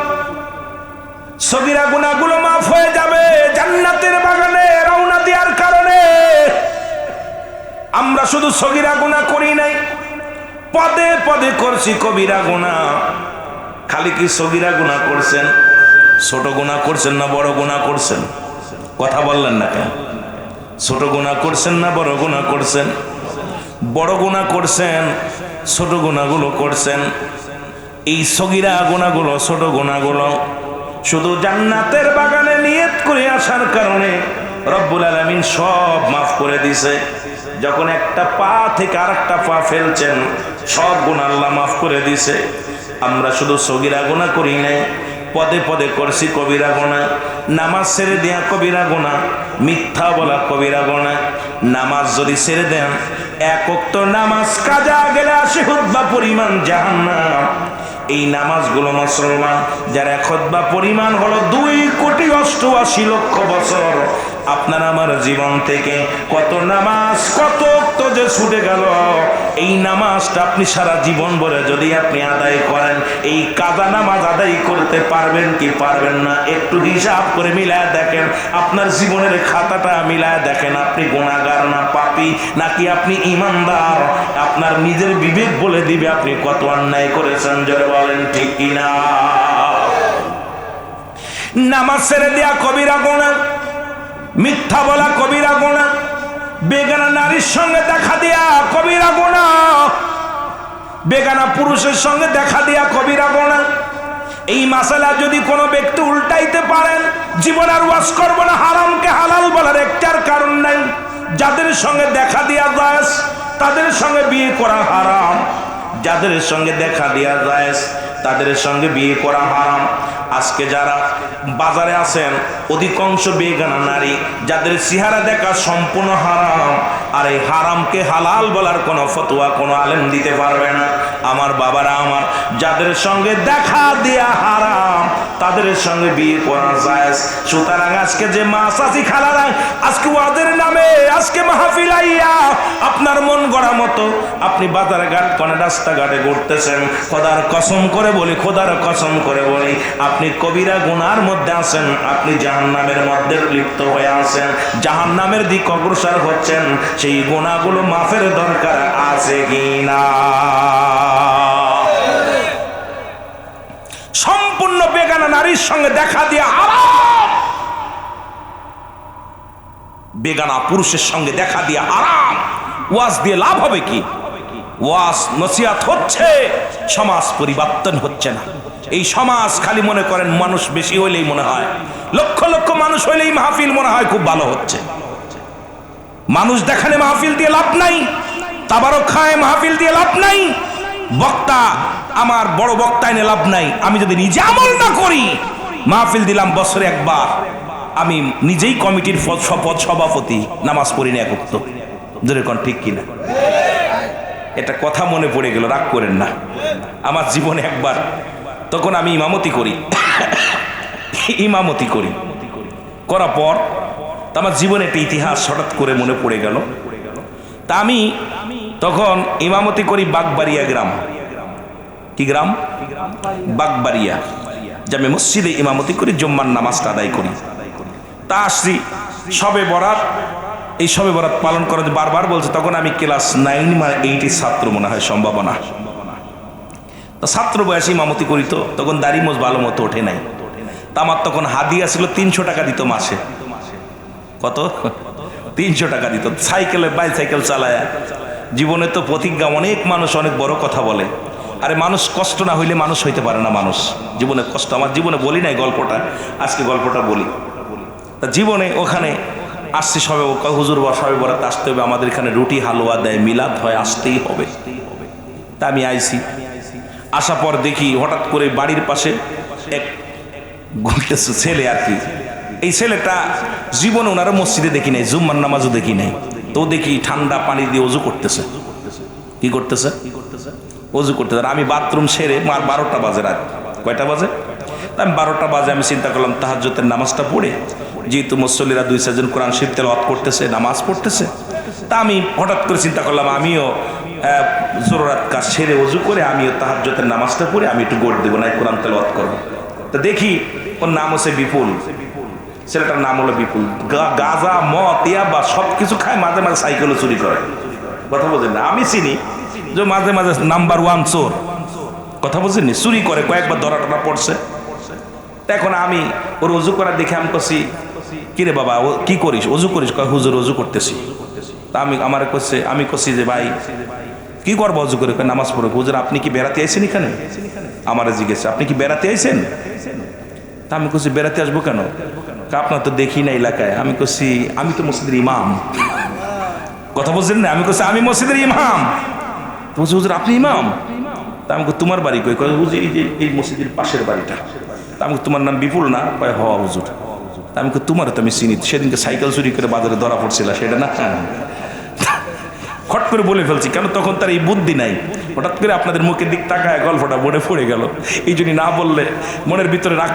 সগীরা গুনাহগুলো মাফ হয়ে যাবে জান্নাতের বাগানে রওনা দেওয়ার কারণে। আমরা শুধু সগীরা গুনাহ করি নাই, পদে পদে করছি কবিরা গুনাহ। খালি কি সগীরা গুনাহ করছেন? ছোট গুনাহ করছেন না বড় গুনাহ করছেন? কথা বললেন না কেন? ছোট গুনাহ করছেন না বড় গুনাহ করছেন? বড় গুনাহ করছেন, ছোট গুনাহগুলো করছেন। এই সগীরা গুনাহগুলো, ছোট গুনাহগুলো শুধু জান্নাতের বাগানে নিয়ত করে আসার কারণে রব্বুল আলামিন সব মাফ করে দিয়েছে। যখন একটা পা থেকে আরেকটা পা ফেলছেন, সব গুনাহ আল্লাহ মাফ করে দিয়েছে। আমরা শুধু সগীরা গুনাহ করি নাই, পদে পদে করছি কবিরা গুনাহ। নামাজ ছেড়ে দেয়া কবিরা গুনাহ, মিথ্যা বলা কবিরা গুনাহ। নামাজ যদি ছেড়ে দেন, এক ওয়াক্ত নামাজ কাজা গেলে আসে হুতবা পরিমাণ জাহান্নাম। এই নামাজগুলো মুসলমান যারা খুতবা পরিমাণ হলো 2,88,00,000 বছর। আপনার আমার জীবন থেকে কত নামাজ, কত ওয়াক্ত যে ছুটে গেল। এই নামাজটা আপনি সারা জীবন ভরে যদি আপনি আদায় করেন, এই কাজা নামাজ আদায় করতে পারবেন কি পারবেন না? একটু হিসাব করে মিলায় দেখেন, আপনার জীবনের খাতাটা মিলায় দেখেন, আপনি গুনাহগার না পাপী, নাকি আপনি ঈমানদার। আপনার নিজের বিবেক বলে দিবে আপনি কত অন্যায় করেছেন। জোরে বলেন ঠিক কিনা? নামাজ ছেড়ে দেয়া কবিরা গুনাহ, মিথ্যা বলা কবিরা গুনাহ, বেগানা নারীর সঙ্গে দেখা দেয়া কবিরা গুনাহ, বেগানা পুরুষের সঙ্গে দেখা দেয়া কবিরা গুনাহ। এই মাসালা যদি কোনো ব্যক্তি উল্টাইতে পারেন, জীবন আর ওয়াজ করব না, হারামকে হালাল বলার একটার কারণ নাই। যাদের সঙ্গে দেখা দেয়া জায়েজ, তাদের সঙ্গে বিয়ে করা হারাম। যাদের সঙ্গে দেখা দেয়া জায়েজ, তাদের সঙ্গে বিয়ে করা হারাম। আজকে যারা বাজারে আছেন, অধিকাংশ বেগানা নারী, যাদের চেহারা দেখা সম্পূর্ণ হারাম। আর এই হারামকে হালাল বলার কোনো ফতোয়া কোনো আলেম দিতে পারবে না। আমার বাবারা আমার, যাদের সঙ্গে দেখা দেয়া হারাম, তাদের সঙ্গে বিয়ে করা জায়েজ। সুতরাং আজকে যে মা চাচি খালারা আজকে ওয়াজের নামে আজকে মাহফিল আইয়া আপনার মন গড়া মতো আপনি বাজার ঘাট কোন রাস্তাঘাটে ঘুরতেছেন, খোদার কসম করে বলি, খোদার কসম করে বলি, আপনি কবিরা গুনার মধ্যে আছেন, আপনি জাহান্নামের মধ্যে লিপ্ত হয়ে আছেন, জাহান্নামের দিক অগ্রসর হচ্ছেন। সেই গুনাহগুলো মাফের দরকার আছে কিনা? সম্পূর্ণ বেগানা নারীর সঙ্গে দেখা দিয়া হারাম, বেগানা পুরুষের সঙ্গে দেখা দিয়া হারাম। ওয়াজ দিয়ে লাভ হবে কি? ওয়াজ নসিহত হচ্ছে, সমাজ পরিবর্তন হচ্ছে না। এই সমাজ খালি মনে করেন মানুষ বেশি হইলেই মনে হয়, লক্ষ লক্ষ মানুষ হইলেই মাহফিল মনে হয় খুব ভালো হচ্ছে। মানুষ দেখানে মাহফিল দিয়ে লাভ নাই, তাবারক খায় মাহফিল দিয়ে লাভ নাই, বক্তা আমার বড় বক্তা এনে লাভ নাই। আমি যদি নিজে আমল না করি, মাহফিল দিলাম বছরে একবার, আমি নিজেই কমিটির শপথ সভাপতি, নামাজ পড়ি না এক ওয়াক্ত। জোরে কোন ঠিক কিনা? এটা কথা মনে পড়ে গেল, রাগ করেন না। আমার জীবনে একবার, তখন আমি ইমামতি করি, করার পর আমার জীবনে একটা ইতিহাস হঠাৎ করে মনে পড়ে গেল। তা আমি তখন ইমামতি করি বাগবাড়িয়া গ্রাম। কি গ্রাম? বাগবাড়িয়া জামে মসজিদে ইমামতি করি, জুম্মার নামাজটা আদায় করি। তা আসছি শবে বরাত, এই শবে বরাত পালন করা বারবার বলছে। তখন আমি ক্লাস 9 বা 8 এর ছাত্র মনে হয়, সম্ভাবনা। তা ছাত্র বয়সে ইমামতি করি, তো তখন দাড়ি মোজ ভালো মতো ওঠে নাই। তা আমার তখন হাদিয়া ছিল 300 টাকা দিত মাসে। কত? 300 টাকা দিত। সাইকেলে বাইসাইকেল চালায়। জীবনে তো প্রতিজ্ঞা, অনেক মানুষ অনেক বড় কথা বলে, আরে মানুষ কষ্ট না হইলে মানুষ হইতে পারে না। মানুষ জীবনে কষ্ট, আমার জীবনে বলি নাই গল্পটা, আজকে গল্পটা বলি। তা জীবনে ওখানে আসছি, সবে হুজুর বা সবে বরাত আসতে হবে, আমাদের এখানে রুটি হালুয়া দেয়, মিলাদ হয়, আসতেই হবে। তা আমি আইছি, আসার পর দেখি হঠাৎ করে বাড়ির পাশে এক ঘুরতেছে ছেলে আর কি। এই ছেলেটা জীবনে ওনারা মসজিদে দেখি নাই, জুম্মার নামাজও দেখি নাই। তো দেখি ঠান্ডা পানি দিয়ে অজু করতেছে। কি করতেছে? অজু করতেছে। আমি বাথরুম সেরে, আমার 12টা বাজে, রাত কয়টা বাজে? আমি 12টা বাজে আমি চিন্তা করলাম তাহাজ্জুদের নামাজটা পড়ে, যেহেতু মুসল্লিরা 2-4 জন কোরআন শরীফ তেলাওয়াত করতেছে, নামাজ পড়তেছে, তা আমি হঠাৎ করে চিন্তা করলাম আমিও জরুরাত কাজ সেরে অজু করে আমিও তাহাজ্জুদের নামাজটা পড়ে আমি একটু গোট দেবো, না কোরআন তেলাওয়াত করবো। তো দেখি ওর নাম হচ্ছে বিপুল, ছেলেটার নাম হলো বিপুল। গাঁজা মদ ইয়াবা সব কিছু খায়, মাঝে মাঝে সাইকেলও চুরি করে। কথা বোঝেন না? আমি চিনি যে মাঝে মাঝে নাম্বার 1 চোর। কথা বোঝেননি? চুরি করে, কয়েকবার ধরা টরা পড়ছে। এখন আমি ওর অজু করা দেখে আমি করছি, কিরে বাবা ও কি করিস, অজু করিস? কয় হুজুর অজু করতেছি। তা আমি করছি যে ভাই কি করবো অজু করে? নামাজ পড়ে। হুজুর আপনি কি বেড়াতে আইছেন এখানে? আমার জিজ্ঞেস, আপনি কি বেড়াতে আইছেন? তা আমি করছি বেড়াতে আসবো কেন? আপনার তো দেখি না এলাকায়। আমি করছি আমি তো মসজিদের ইমাম। কথা বলছেন না? আমি করছি আমি মসজিদের ইমাম। বলছি হুজুর আপনি ইমাম? তা আমি তোমার বাড়ি কই? কয় হুজুর এই মসজিদের পাশের বাড়িটা। তা আমি তোমার নাম বিপুল না? কয় হ হুজুর। তা আমি তোমার তো আমি চিনি, সেদিনকে সাইকেল চুরি করে বাজারে ধরা পড়ছিল সেটা না? খট করে বলে ফেলছি, কেন তখন তার এই বুদ্ধি নাই। হঠাৎ করে আপনাদের মুখের দিক তাকায় গল্পটা মনে পড়ে গেল, এই জন্য না বললে মনের ভিতরে রাখ